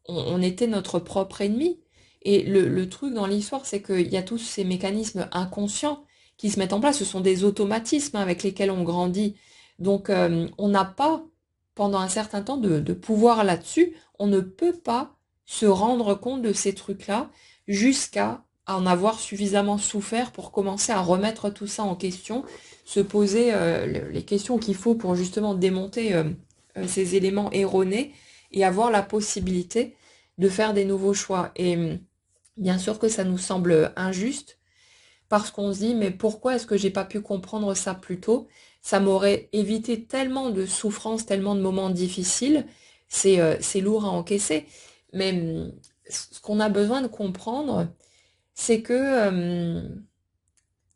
on était notre propre ennemi. Et le truc dans l'histoire, c'est qu'il y a tous ces mécanismes inconscients qui se mettent en place. Ce sont des automatismes avec lesquels on grandit. Donc, on n'a pas, pendant un certain temps, de pouvoir là-dessus. On ne peut pas se rendre compte de ces trucs-là jusqu'à en avoir suffisamment souffert pour commencer à remettre tout ça en question, se poser les questions qu'il faut pour justement démonter ces éléments erronés et avoir la possibilité de faire des nouveaux choix. Et bien sûr que ça nous semble injuste parce qu'on se dit mais pourquoi est-ce que j'ai pas pu comprendre ça plus tôt? Ça m'aurait évité tellement de souffrances, tellement de moments difficiles. C'est lourd à encaisser. Mais ce qu'on a besoin de comprendre, c'est que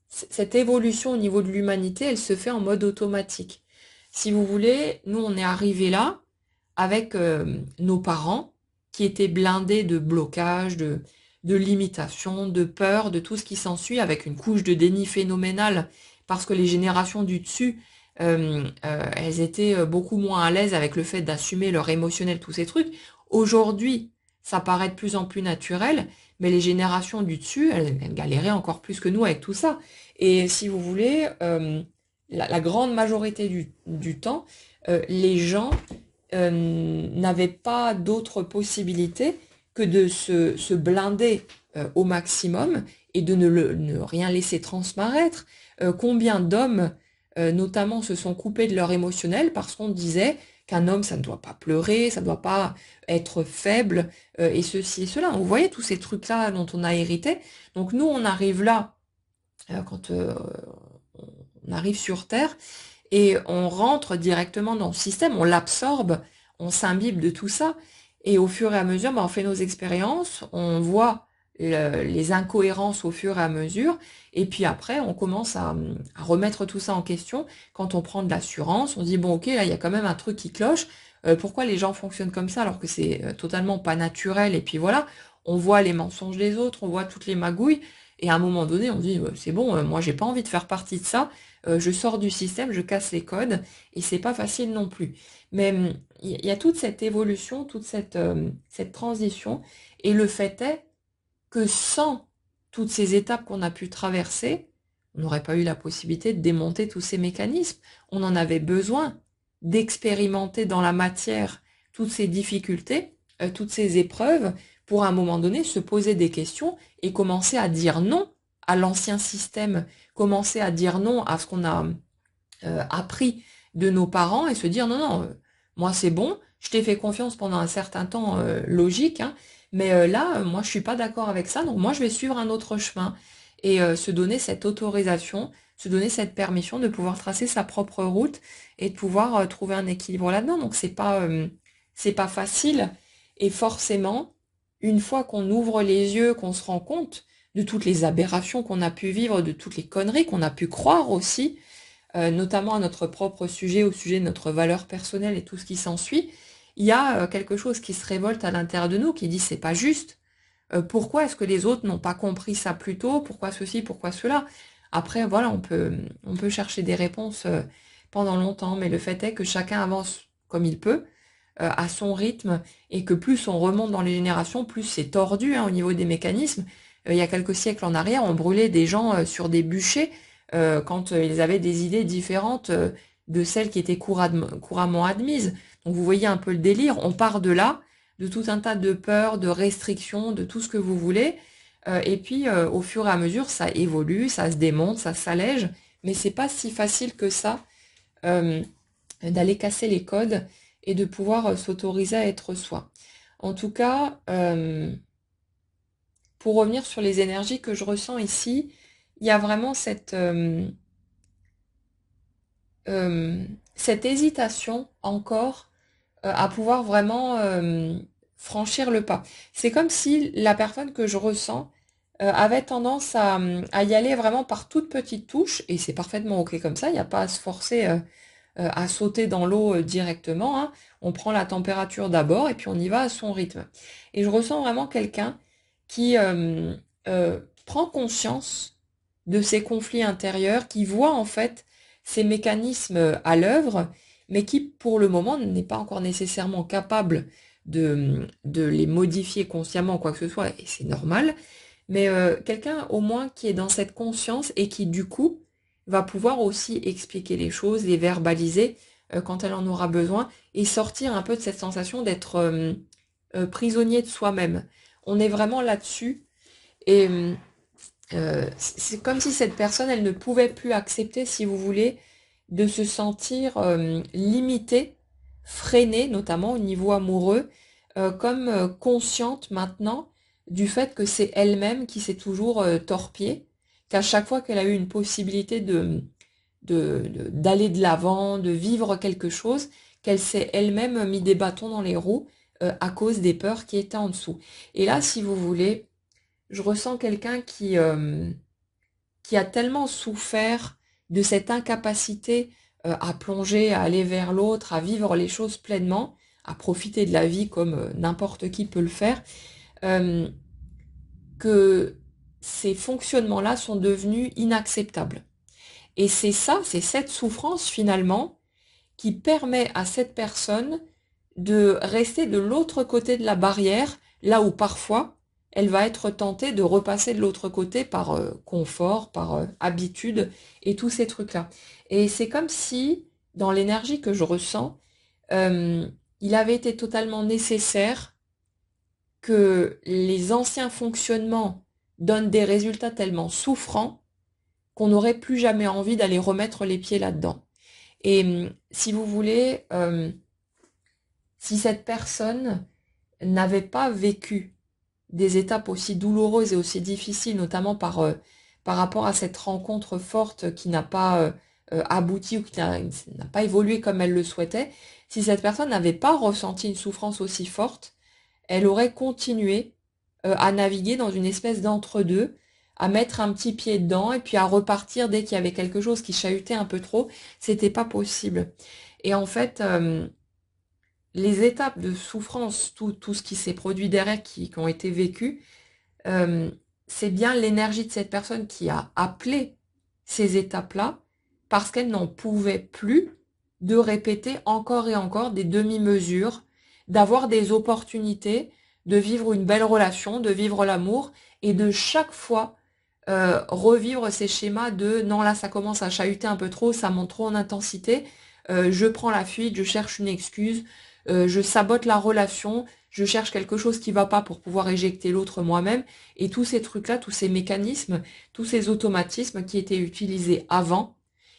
cette évolution au niveau de l'humanité, elle se fait en mode automatique. Si vous voulez, nous on est arrivé là avec nos parents qui étaient blindés de blocages, de limitations, de peur, de tout ce qui s'ensuit, avec une couche de déni phénoménale, parce que les générations du dessus, elles étaient beaucoup moins à l'aise avec le fait d'assumer leur émotionnel, tous ces trucs. Aujourd'hui, ça paraît de plus en plus naturel, mais les générations du dessus, elles galéraient encore plus que nous avec tout ça. Et si vous voulez, la grande majorité du temps, les gens n'avaient pas d'autre possibilité que de se blinder au maximum et de ne rien laisser transparaître. Combien d'hommes, notamment, se sont coupés de leur émotionnel parce qu'on disait qu'un homme, ça ne doit pas pleurer, ça ne doit pas être faible, et ceci et cela. Vous voyez tous ces trucs-là dont on a hérité. Donc nous, on arrive là, quand on arrive sur Terre, et on rentre directement dans le système, on l'absorbe, on s'imbibe de tout ça, et au fur et à mesure, ben, on fait nos expériences, on voit les incohérences au fur et à mesure, et puis après, on commence à remettre tout ça en question. Quand on prend de l'assurance, on dit, bon ok, là, il y a quand même un truc qui cloche, pourquoi les gens fonctionnent comme ça alors que c'est totalement pas naturel, et puis voilà, on voit les mensonges des autres, on voit toutes les magouilles, et à un moment donné, on dit, c'est bon, moi j'ai pas envie de faire partie de ça, je sors du système, je casse les codes, et c'est pas facile non plus. Mais il y a toute cette évolution, toute cette transition, et le fait est que sans toutes ces étapes qu'on a pu traverser, on n'aurait pas eu la possibilité de démonter tous ces mécanismes. On en avait besoin d'expérimenter dans la matière toutes ces difficultés, toutes ces épreuves, pour à un moment donné se poser des questions et commencer à dire non à l'ancien système, commencer à dire non à ce qu'on a appris de nos parents et se dire non, non, moi c'est bon, je t'ai fait confiance pendant un certain temps, logique, hein, mais là, moi je suis pas d'accord avec ça, donc moi je vais suivre un autre chemin et se donner cette autorisation, se donner cette permission de pouvoir tracer sa propre route et de pouvoir trouver un équilibre là-dedans. Donc c'est pas facile et forcément, une fois qu'on ouvre les yeux, qu'on se rend compte de toutes les aberrations qu'on a pu vivre, de toutes les conneries qu'on a pu croire aussi, notamment à notre propre sujet, au sujet de notre valeur personnelle et tout ce qui s'ensuit, il y a quelque chose qui se révolte à l'intérieur de nous, qui dit c'est pas juste. Pourquoi est-ce que les autres n'ont pas compris ça plus tôt? Pourquoi ceci? Pourquoi cela? Après, voilà, on peut chercher des réponses pendant longtemps, mais le fait est que chacun avance comme il peut, à son rythme, et que plus on remonte dans les générations, plus c'est tordu hein, au niveau des mécanismes. Il y a quelques siècles en arrière, on brûlait des gens sur des bûchers quand ils avaient des idées différentes de celles qui étaient couramment admises. Donc vous voyez un peu le délire, on part de là, de tout un tas de peurs, de restrictions, de tout ce que vous voulez, et puis au fur et à mesure, ça évolue, ça se démonte, ça s'allège, mais c'est pas si facile que ça euh, d'aller casser les codes et de pouvoir s'autoriser à être soi. En tout cas, pour revenir sur les énergies que je ressens ici, il y a vraiment euh, cette hésitation encore à pouvoir vraiment franchir le pas. C'est comme si la personne que je ressens avait tendance à y aller vraiment par toutes petites touches, et c'est parfaitement ok comme ça, il n'y a pas à se forcer à sauter dans l'eau directement, hein. On prend la température d'abord et puis on y va à son rythme. Et je ressens vraiment quelqu'un qui prend conscience de ses conflits intérieurs, qui voit en fait ces mécanismes à l'œuvre, mais qui pour le moment n'est pas encore nécessairement capable de les modifier consciemment, quoi que ce soit, et c'est normal, mais quelqu'un au moins qui est dans cette conscience et qui du coup va pouvoir aussi expliquer les choses, les verbaliser quand elle en aura besoin, et sortir un peu de cette sensation d'être prisonnier de soi-même. On est vraiment là-dessus, et c'est comme si cette personne, elle ne pouvait plus accepter, si vous voulez, de se sentir limitée, freinée, notamment au niveau amoureux, comme consciente maintenant du fait que c'est elle-même qui s'est toujours torpillée, qu'à chaque fois qu'elle a eu une possibilité d'aller de l'avant, de vivre quelque chose, qu'elle s'est elle-même mis des bâtons dans les roues à cause des peurs qui étaient en dessous. Et là, si vous voulez, je ressens quelqu'un qui a tellement souffert de cette incapacité à plonger, à aller vers l'autre, à vivre les choses pleinement, à profiter de la vie comme n'importe qui peut le faire, euh, que ces fonctionnements-là sont devenus inacceptables. Et c'est ça, c'est cette souffrance finalement qui permet à cette personne de rester de l'autre côté de la barrière, là où parfois elle va être tentée de repasser de l'autre côté par confort, par habitude et tous ces trucs-là. Et c'est comme si, dans l'énergie que je ressens, euh, il avait été totalement nécessaire que les anciens fonctionnements donnent des résultats tellement souffrants qu'on n'aurait plus jamais envie d'aller remettre les pieds là-dedans. Et si vous voulez, si cette personne n'avait pas vécu des étapes aussi douloureuses et aussi difficiles, notamment par rapport à cette rencontre forte qui n'a pas abouti ou qui n'a pas évolué comme elle le souhaitait, si cette personne n'avait pas ressenti une souffrance aussi forte, elle aurait continué à naviguer dans une espèce d'entre-deux, à mettre un petit pied dedans et puis à repartir dès qu'il y avait quelque chose qui chahutait un peu trop. C'était pas possible. Et en fait, les étapes de souffrance, tout ce qui s'est produit derrière, qui ont été vécues, euh, c'est bien l'énergie de cette personne qui a appelé ces étapes-là parce qu'elle n'en pouvait plus de répéter encore et encore des demi-mesures, d'avoir des opportunités, de vivre une belle relation, de vivre l'amour et de chaque fois revivre ces schémas de non là ça commence à chahuter un peu trop, ça monte trop en intensité, je prends la fuite, je cherche une excuse, je sabote la relation, je cherche quelque chose qui va pas pour pouvoir éjecter l'autre moi-même, et tous ces trucs-là, tous ces mécanismes, tous ces automatismes qui étaient utilisés avant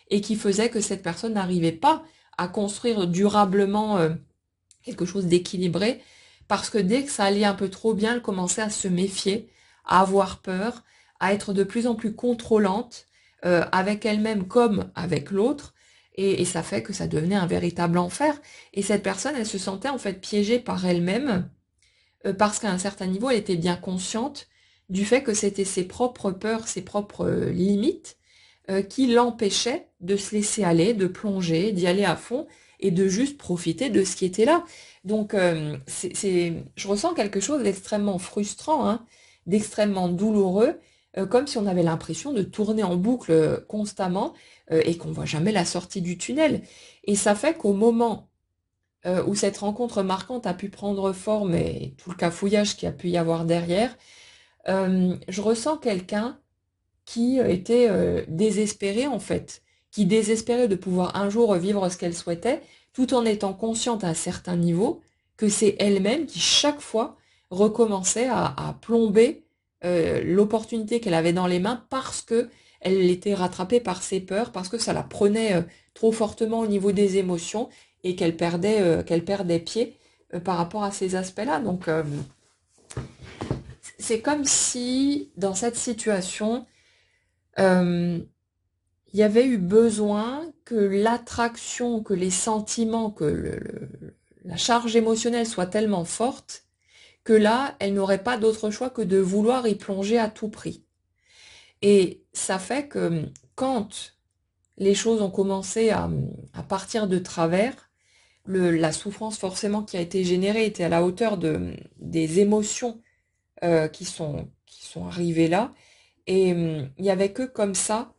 et qui faisaient que cette personne n'arrivait pas à construire durablement quelque chose d'équilibré, parce que dès que ça allait un peu trop bien, elle commençait à se méfier, à avoir peur, à être de plus en plus contrôlante avec elle-même comme avec l'autre, et ça fait que ça devenait un véritable enfer. Et cette personne, elle se sentait en fait piégée par elle-même, parce qu'à un certain niveau, elle était bien consciente du fait que c'était ses propres peurs, ses propres limites, qui l'empêchaient de se laisser aller, de plonger, d'y aller à fond et de juste profiter de ce qui était là. Donc, je ressens quelque chose d'extrêmement frustrant, hein, d'extrêmement douloureux, comme si on avait l'impression de tourner en boucle constamment et qu'on voit jamais la sortie du tunnel. Et ça fait qu'au moment où cette rencontre marquante a pu prendre forme et tout le cafouillage qu'il y a pu y avoir derrière, je ressens quelqu'un qui était désespérée en fait, qui désespérait de pouvoir un jour vivre ce qu'elle souhaitait, tout en étant consciente à un certain niveau que c'est elle-même qui chaque fois recommençait à plomber l'opportunité qu'elle avait dans les mains parce que elle était rattrapée par ses peurs, parce que ça la prenait trop fortement au niveau des émotions et qu'elle perdait pied par rapport à ces aspects-là. Donc c'est comme si, dans cette situation, euh, il y avait eu besoin que l'attraction, que les sentiments, que la charge émotionnelle soit tellement forte que là, elle n'aurait pas d'autre choix que de vouloir y plonger à tout prix. Et ça fait que quand les choses ont commencé à partir de travers, la souffrance forcément qui a été générée était à la hauteur des émotions qui sont arrivées là. Et il n'y avait que comme ça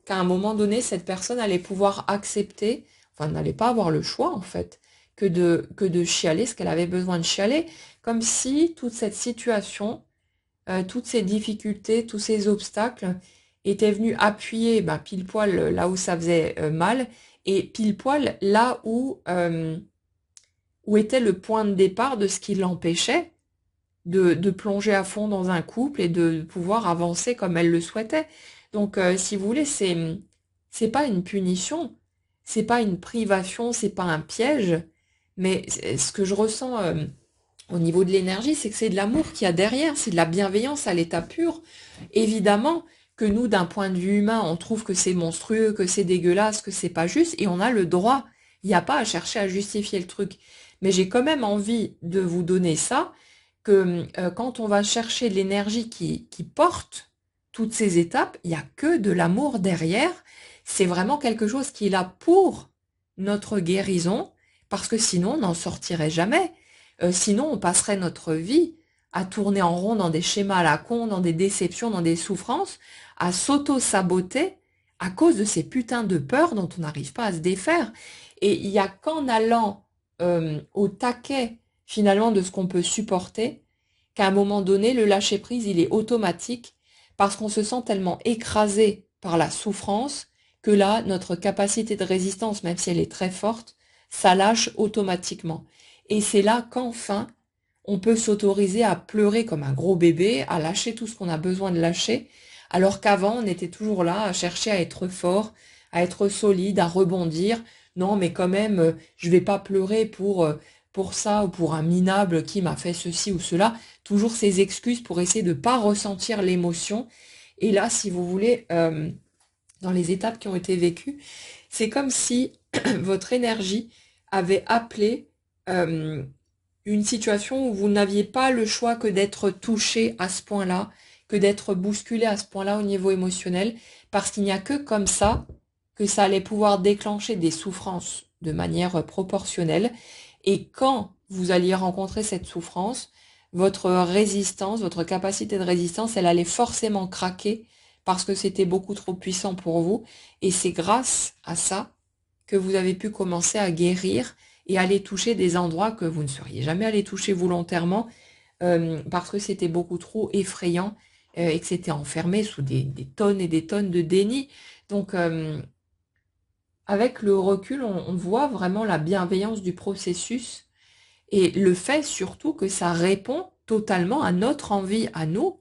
qu'à un moment donné, cette personne allait pouvoir accepter, enfin n'allait pas avoir le choix en fait, que de chialer ce qu'elle avait besoin de chialer, comme si toute cette situation, toutes ces difficultés, tous ces obstacles étaient venus appuyer bah, pile poil là où ça faisait mal, et pile poil là où était le point de départ de ce qui l'empêchait de plonger à fond dans un couple et de pouvoir avancer comme elle le souhaitait. Donc, si vous voulez, c'est pas une punition, c'est pas une privation, c'est pas un piège, mais ce que je ressens au niveau de l'énergie, c'est que c'est de l'amour qu'il y a derrière, c'est de la bienveillance à l'état pur. Évidemment que nous, d'un point de vue humain, on trouve que c'est monstrueux, que c'est dégueulasse, que c'est pas juste, et on a le droit. Il n'y a pas à chercher à justifier le truc. Mais j'ai quand même envie de vous donner ça, que quand on va chercher de l'énergie qui porte toutes ces étapes, il n'y a que de l'amour derrière. C'est vraiment quelque chose qui est là pour notre guérison, parce que sinon on n'en sortirait jamais. Sinon on passerait notre vie à tourner en rond dans des schémas à la con, dans des déceptions, dans des souffrances, à s'auto-saboter à cause de ces putains de peurs dont on n'arrive pas à se défaire. Et il n'y a qu'en allant au taquet finalement de ce qu'on peut supporter, qu'à un moment donné, le lâcher-prise, il est automatique parce qu'on se sent tellement écrasé par la souffrance que là, notre capacité de résistance, même si elle est très forte, ça lâche automatiquement. Et c'est là qu'enfin, on peut s'autoriser à pleurer comme un gros bébé, à lâcher tout ce qu'on a besoin de lâcher, alors qu'avant, on était toujours là à chercher à être fort, à être solide, à rebondir. Non, mais quand même, je vais pas pleurer pour ça ou pour un minable qui m'a fait ceci ou cela. Toujours ces excuses pour essayer de ne pas ressentir l'émotion. Et là, si vous voulez, dans les étapes qui ont été vécues, c'est comme si votre énergie avait appelé euh, une situation où vous n'aviez pas le choix que d'être touché à ce point-là, que d'être bousculé à ce point-là au niveau émotionnel, parce qu'il n'y a que comme ça que ça allait pouvoir déclencher des souffrances de manière proportionnelle. Et quand vous alliez rencontrer cette souffrance, votre résistance, votre capacité de résistance, elle allait forcément craquer parce que c'était beaucoup trop puissant pour vous. Et c'est grâce à ça que vous avez pu commencer à guérir et aller toucher des endroits que vous ne seriez jamais allé toucher volontairement parce que c'était beaucoup trop effrayant et que c'était enfermé sous des tonnes et des tonnes de déni. Donc, avec le recul, on voit vraiment la bienveillance du processus et le fait surtout que ça répond totalement à notre envie à nous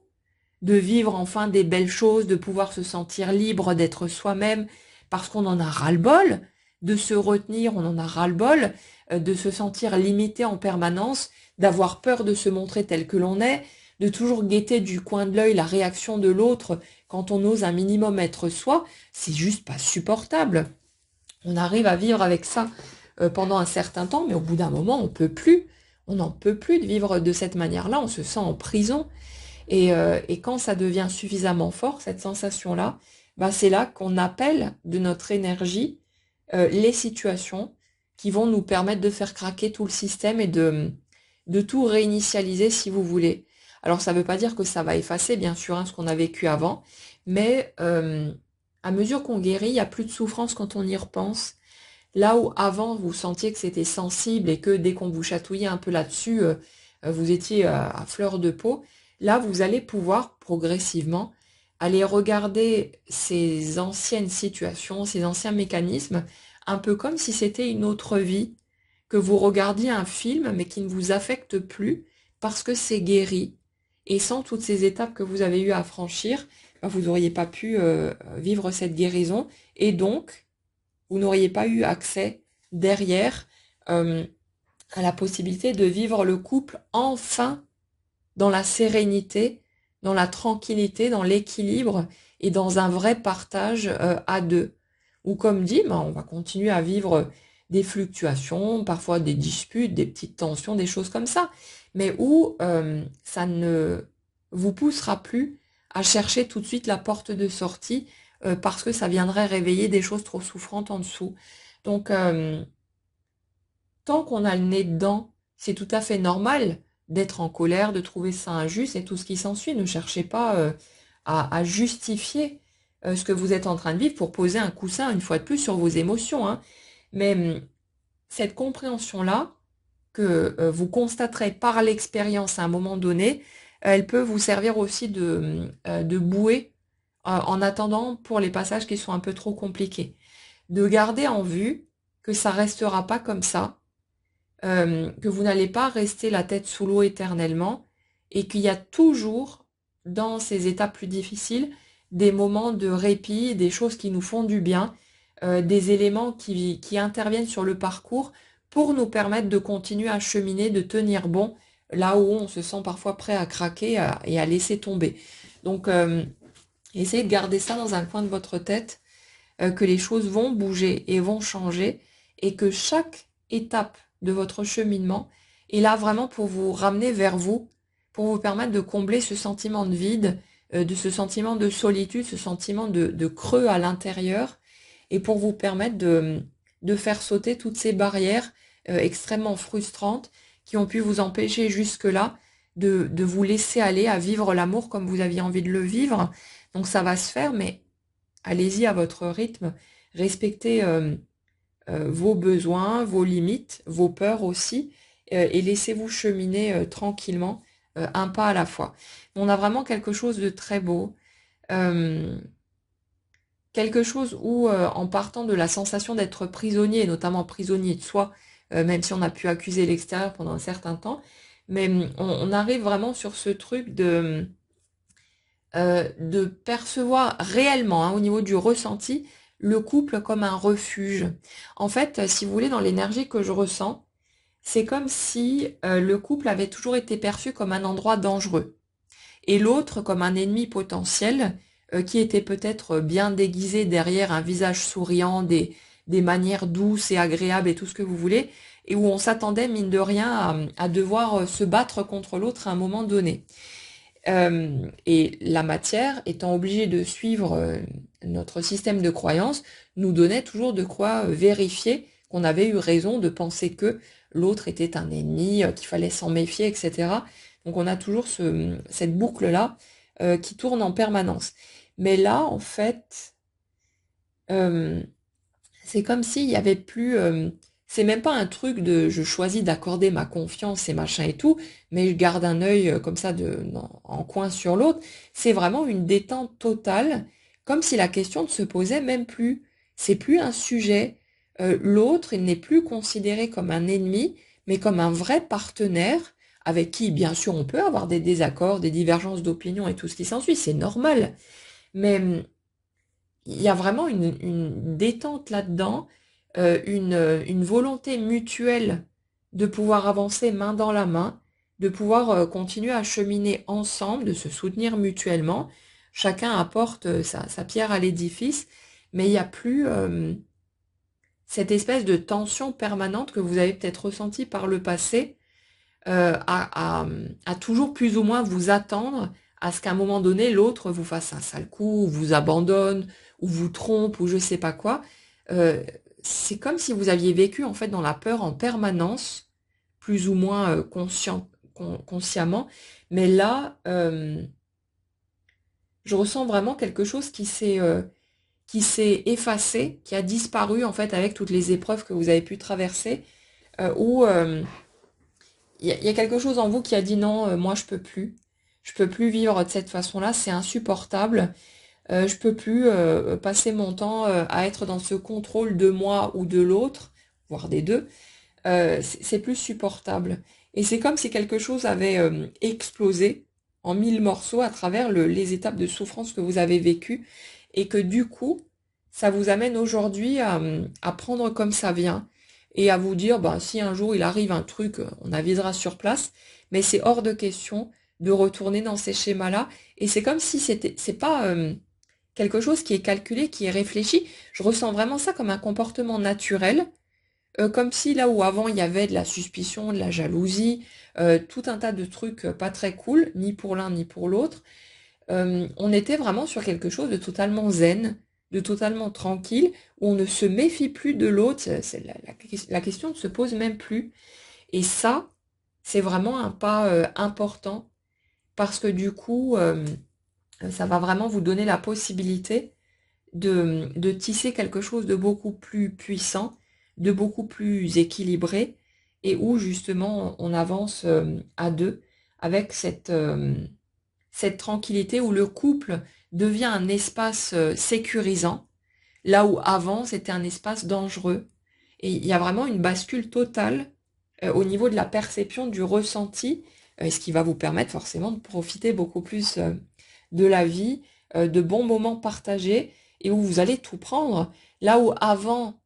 de vivre enfin des belles choses, de pouvoir se sentir libre, d'être soi-même, parce qu'on en a ras-le-bol, de se retenir, on en a ras-le-bol, de se sentir limité en permanence, d'avoir peur de se montrer tel que l'on est, de toujours guetter du coin de l'œil la réaction de l'autre quand on ose un minimum être soi, c'est juste pas supportable. On arrive à vivre avec ça pendant un certain temps, mais au bout d'un moment, on peut plus. On n'en peut plus de vivre de cette manière-là, on se sent en prison. Et quand ça devient suffisamment fort, cette sensation-là, bah, c'est là qu'on appelle de notre énergie les situations qui vont nous permettre de faire craquer tout le système et de tout réinitialiser si vous voulez. Alors ça ne veut pas dire que ça va effacer, bien sûr, hein, ce qu'on a vécu avant, mais à mesure qu'on guérit, il n'y a plus de souffrance quand on y repense. Là où avant vous sentiez que c'était sensible et que dès qu'on vous chatouillait un peu là-dessus, vous étiez à fleur de peau, là vous allez pouvoir progressivement aller regarder ces anciennes situations, ces anciens mécanismes, un peu comme si c'était une autre vie, que vous regardiez un film mais qui ne vous affecte plus parce que c'est guéri. Et sans toutes ces étapes que vous avez eu à franchir, ben, vous n'auriez pas pu vivre cette guérison. Et donc, vous n'auriez pas eu accès derrière euh, à la possibilité de vivre le couple enfin dans la sérénité dans la tranquillité, dans l'équilibre et dans un vrai partage à deux. Ou comme dit, ben, on va continuer à vivre des fluctuations, parfois des disputes, des petites tensions, des choses comme ça, mais où ça ne vous poussera plus à chercher tout de suite la porte de sortie parce que ça viendrait réveiller des choses trop souffrantes en dessous. Donc, tant qu'on a le nez dedans, c'est tout à fait normal d'être en colère, de trouver ça injuste et tout ce qui s'ensuit. Ne cherchez pas à justifier ce que vous êtes en train de vivre pour poser un coussin une fois de plus sur vos émotions, hein. Mais cette compréhension-là, que vous constaterez par l'expérience à un moment donné, elle peut vous servir aussi de bouée en attendant pour les passages qui sont un peu trop compliqués. De garder en vue que ça restera pas comme ça, que vous n'allez pas rester la tête sous l'eau éternellement et qu'il y a toujours, dans ces étapes plus difficiles, des moments de répit, des choses qui nous font du bien, des éléments qui interviennent sur le parcours pour nous permettre de continuer à cheminer, de tenir bon, là où on se sent parfois prêt à craquer et à laisser tomber. Donc, essayez de garder ça dans un coin de votre tête, que les choses vont bouger et vont changer, et que chaque étape de votre cheminement est là vraiment pour vous ramener vers vous, pour vous permettre de combler ce sentiment de vide, de ce sentiment de solitude, ce sentiment de creux à l'intérieur, et pour vous permettre de faire sauter toutes ces barrières extrêmement frustrantes qui ont pu vous empêcher jusque-là de vous laisser aller à vivre l'amour comme vous aviez envie de le vivre. Donc ça va se faire, mais allez-y à votre rythme, respectez vos besoins, vos limites, vos peurs aussi, et laissez-vous cheminer tranquillement, un pas à la fois. On a vraiment quelque chose de très beau, euh, quelque chose où, en partant de la sensation d'être prisonnier, et notamment prisonnier de soi, même si on a pu accuser l'extérieur pendant un certain temps, mais on arrive vraiment sur ce truc de percevoir réellement, hein, au niveau du ressenti, le couple comme un refuge. En fait, si vous voulez, dans l'énergie que je ressens, c'est comme si le couple avait toujours été perçu comme un endroit dangereux et l'autre comme un ennemi potentiel qui était peut-être bien déguisé derrière un visage souriant, des manières douces et agréables et tout ce que vous voulez, et où on s'attendait, mine de rien, à devoir se battre contre l'autre à un moment donné. Et la matière, étant obligée de suivre notre système de croyance, nous donnait toujours de quoi vérifier qu'on avait eu raison de penser que l'autre était un ennemi, qu'il fallait s'en méfier, etc. Donc on a toujours cette boucle-là qui tourne en permanence. Mais là, en fait, euh, c'est comme s'il y avait plus. C'est même pas un truc de je choisis d'accorder ma confiance et machin et tout, mais je garde un œil comme ça en coin sur l'autre. C'est vraiment une détente totale, comme si la question ne se posait même plus. C'est plus un sujet. L'autre, il n'est plus considéré comme un ennemi, mais comme un vrai partenaire avec qui, bien sûr, on peut avoir des désaccords, des divergences d'opinion et tout ce qui s'ensuit. C'est normal. Mais il y a vraiment une détente là-dedans, une volonté mutuelle de pouvoir avancer main dans la main, de pouvoir continuer à cheminer ensemble, de se soutenir mutuellement. Chacun apporte sa pierre à l'édifice, mais il n'y a plus cette espèce de tension permanente que vous avez peut-être ressentie par le passé, à toujours plus ou moins vous attendre à ce qu'à un moment donné, l'autre vous fasse un sale coup, ou vous abandonne, ou vous trompe, ou je sais pas quoi. Euh, c'est comme si vous aviez vécu en fait dans la peur en permanence, plus ou moins consciemment. Mais là, je ressens vraiment quelque chose qui s'est effacé, qui a disparu en fait avec toutes les épreuves que vous avez pu traverser, où il y a quelque chose en vous qui a dit non, moi je peux plus. Je peux plus vivre de cette façon-là, c'est insupportable. Je peux plus passer mon temps à être dans ce contrôle de moi ou de l'autre, voire des deux. C'est plus supportable. Et c'est comme si quelque chose avait explosé en mille morceaux à travers les étapes de souffrance que vous avez vécues et que du coup, ça vous amène aujourd'hui à prendre comme ça vient et à vous dire, bah, si un jour il arrive un truc, on avisera sur place, mais c'est hors de question de retourner dans ces schémas-là. Et c'est comme si c'est pas quelque chose qui est calculé, qui est réfléchi. Je ressens vraiment ça comme un comportement naturel, comme si là où avant il y avait de la suspicion, de la jalousie, tout un tas de trucs pas très cool, ni pour l'un ni pour l'autre, on était vraiment sur quelque chose de totalement zen, de totalement tranquille, où on ne se méfie plus de l'autre, la question ne se pose même plus. Et ça, c'est vraiment un pas important, parce que du coup, ça va vraiment vous donner la possibilité de tisser quelque chose de beaucoup plus puissant, de beaucoup plus équilibré, et où justement on avance à deux avec cette tranquillité où le couple devient un espace sécurisant, là où avant c'était un espace dangereux. Et il y a vraiment une bascule totale au niveau de la perception, du ressenti, ce qui va vous permettre forcément de profiter beaucoup plus de la vie, de bons moments partagés, et où vous allez tout prendre. Là où avant,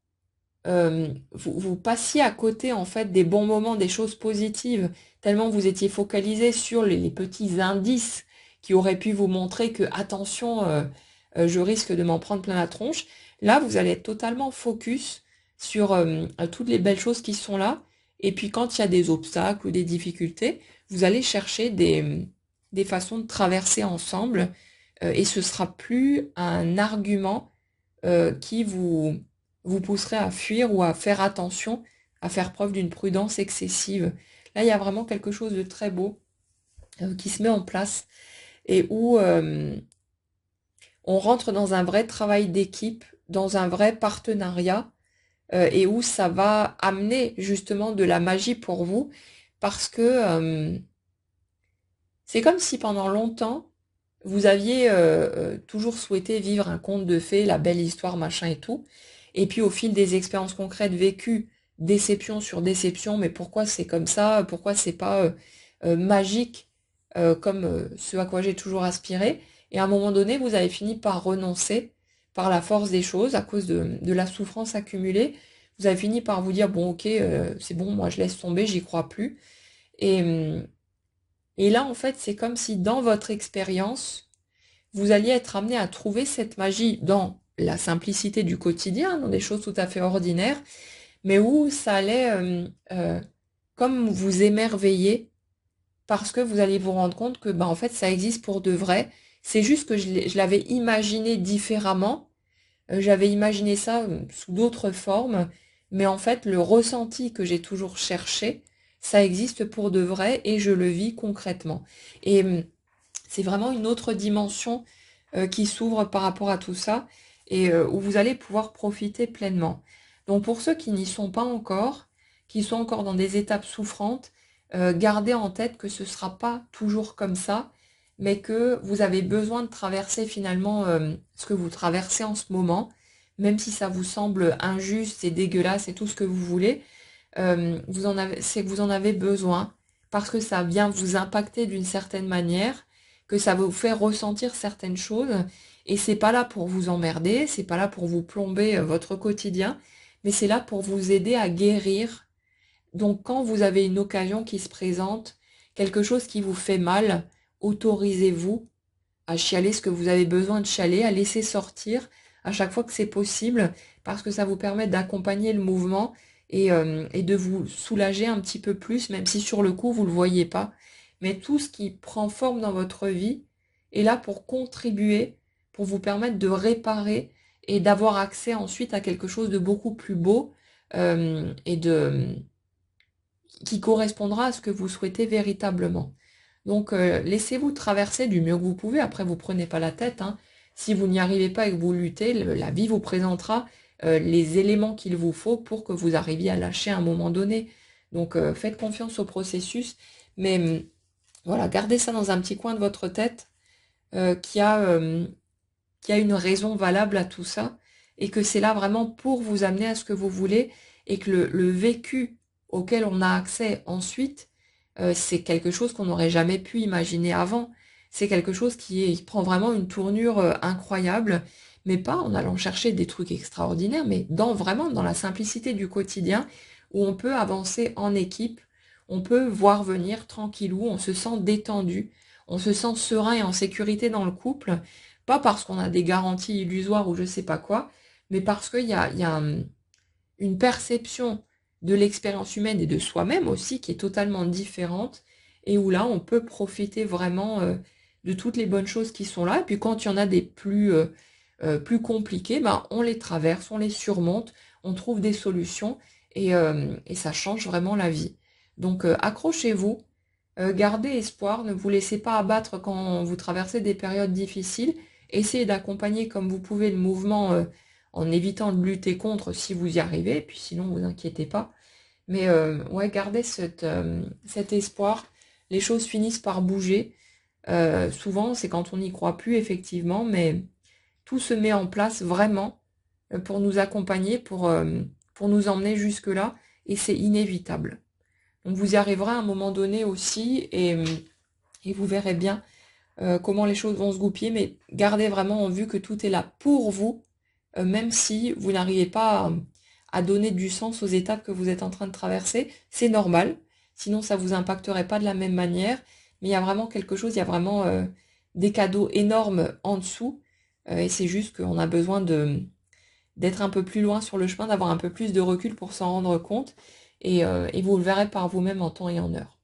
vous passiez à côté en fait des bons moments, des choses positives, tellement vous étiez focalisé sur les petits indices qui auraient pu vous montrer que, attention, je risque de m'en prendre plein la tronche. Là, vous allez être totalement focus sur toutes les belles choses qui sont là. Et puis quand il y a des obstacles ou des difficultés, vous allez chercher des façons de traverser ensemble. Et ce sera plus un argument qui vous pousserait à fuir ou à faire attention, à faire preuve d'une prudence excessive. Là, il y a vraiment quelque chose de très beau qui se met en place et où on rentre dans un vrai travail d'équipe, dans un vrai partenariat et où ça va amener justement de la magie pour vous parce que c'est comme si pendant longtemps, vous aviez toujours souhaité vivre un conte de fées, la belle histoire, machin et tout. Et puis au fil des expériences concrètes vécues, déception sur déception, mais pourquoi c'est comme ça? Pourquoi c'est pas magique comme ce à quoi j'ai toujours aspiré? Et à un moment donné, vous avez fini par renoncer par la force des choses, à cause de la souffrance accumulée. Vous avez fini par vous dire, bon ok, c'est bon, moi je laisse tomber, j'y crois plus. Et, hum, et là, en fait, c'est comme si dans votre expérience, vous alliez être amené à trouver cette magie dans la simplicité du quotidien, dans des choses tout à fait ordinaires, mais où ça allait comme vous émerveiller parce que vous allez vous rendre compte que bah, en fait ça existe pour de vrai. C'est juste que je l'avais imaginé différemment. J'avais imaginé ça sous d'autres formes, mais en fait le ressenti que j'ai toujours cherché, ça existe pour de vrai et je le vis concrètement. Et c'est vraiment une autre dimension qui s'ouvre par rapport à tout ça et où vous allez pouvoir profiter pleinement. Donc pour ceux qui n'y sont pas encore, qui sont encore dans des étapes souffrantes, gardez en tête que ce ne sera pas toujours comme ça, mais que vous avez besoin de traverser finalement ce que vous traversez en ce moment, même si ça vous semble injuste et dégueulasse et tout ce que vous voulez, c'est que vous en avez besoin parce que ça vient vous impacter d'une certaine manière, que ça va vous faire ressentir certaines choses. Et c'est pas là pour vous emmerder, c'est pas là pour vous plomber votre quotidien, mais c'est là pour vous aider à guérir. Donc quand vous avez une occasion qui se présente, quelque chose qui vous fait mal, autorisez-vous à chialer ce que vous avez besoin de chialer, à laisser sortir à chaque fois que c'est possible, parce que ça vous permet d'accompagner le mouvement et de vous soulager un petit peu plus, même si sur le coup vous ne le voyez pas. Mais tout ce qui prend forme dans votre vie est là pour contribuer, pour vous permettre de réparer et d'avoir accès ensuite à quelque chose de beaucoup plus beau et qui correspondra à ce que vous souhaitez véritablement. Donc laissez-vous traverser du mieux que vous pouvez. Après, vous prenez pas la tête, hein. Si vous n'y arrivez pas et que vous luttez, la vie vous présentera les éléments qu'il vous faut pour que vous arriviez à lâcher à un moment donné. Donc faites confiance au processus, mais voilà, gardez ça dans un petit coin de votre tête euh, qui a, euh, qui a une raison valable à tout ça et que c'est là vraiment pour vous amener à ce que vous voulez et que le vécu auquel on a accès ensuite, c'est quelque chose qu'on n'aurait jamais pu imaginer avant. C'est quelque chose qui prend vraiment une tournure incroyable, mais pas en allant chercher des trucs extraordinaires, mais vraiment dans la simplicité du quotidien où on peut avancer en équipe, on peut voir venir tranquillou, on se sent détendu, on se sent serein et en sécurité dans le couple, pas parce qu'on a des garanties illusoires ou je sais pas quoi, mais parce qu'il y a une perception de l'expérience humaine et de soi-même aussi qui est totalement différente et où là on peut profiter vraiment de toutes les bonnes choses qui sont là. Et puis quand il y en a des plus compliquées, ben, on les traverse, on les surmonte, on trouve des solutions et ça change vraiment la vie. Donc accrochez-vous, gardez espoir, ne vous laissez pas abattre quand vous traversez des périodes difficiles, essayez d'accompagner comme vous pouvez le mouvement en évitant de lutter contre si vous y arrivez, et puis sinon vous inquiétez pas. Mais ouais, gardez cet espoir, les choses finissent par bouger. Souvent c'est quand on n'y croit plus effectivement, mais tout se met en place vraiment pour nous accompagner, pour nous emmener jusque-là, et c'est inévitable. Donc vous y arriverez à un moment donné aussi, et vous verrez bien comment les choses vont se goupiller, mais gardez vraiment en vue que tout est là pour vous, même si vous n'arrivez pas à donner du sens aux étapes que vous êtes en train de traverser, c'est normal, sinon ça vous impacterait pas de la même manière, mais il y a vraiment quelque chose, il y a vraiment des cadeaux énormes en dessous, et c'est juste qu'on a besoin d'être un peu plus loin sur le chemin, d'avoir un peu plus de recul pour s'en rendre compte, et vous le verrez par vous-même en temps et en heure.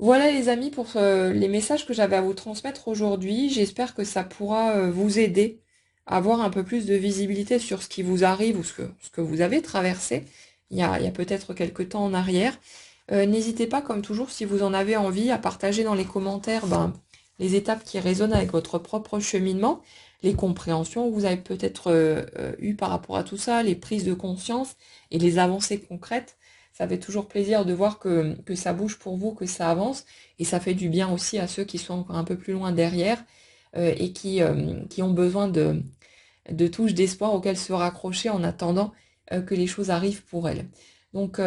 Voilà les amis pour les messages que j'avais à vous transmettre aujourd'hui. J'espère que ça pourra vous aider à avoir un peu plus de visibilité sur ce qui vous arrive ou ce que vous avez traversé il y a peut-être quelques temps en arrière. N'hésitez pas, comme toujours, si vous en avez envie, à partager dans les commentaires les étapes qui résonnent avec votre propre cheminement, les compréhensions que vous avez peut-être eues par rapport à tout ça, les prises de conscience et les avancées concrètes. Ça fait toujours plaisir de voir que ça bouge pour vous, que ça avance, et ça fait du bien aussi à ceux qui sont encore un peu plus loin derrière et qui ont besoin de touches d'espoir auxquelles se raccrocher en attendant que les choses arrivent pour elles. Donc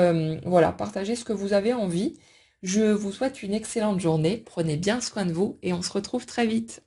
voilà, partagez ce que vous avez envie. Je vous souhaite une excellente journée, prenez bien soin de vous et on se retrouve très vite.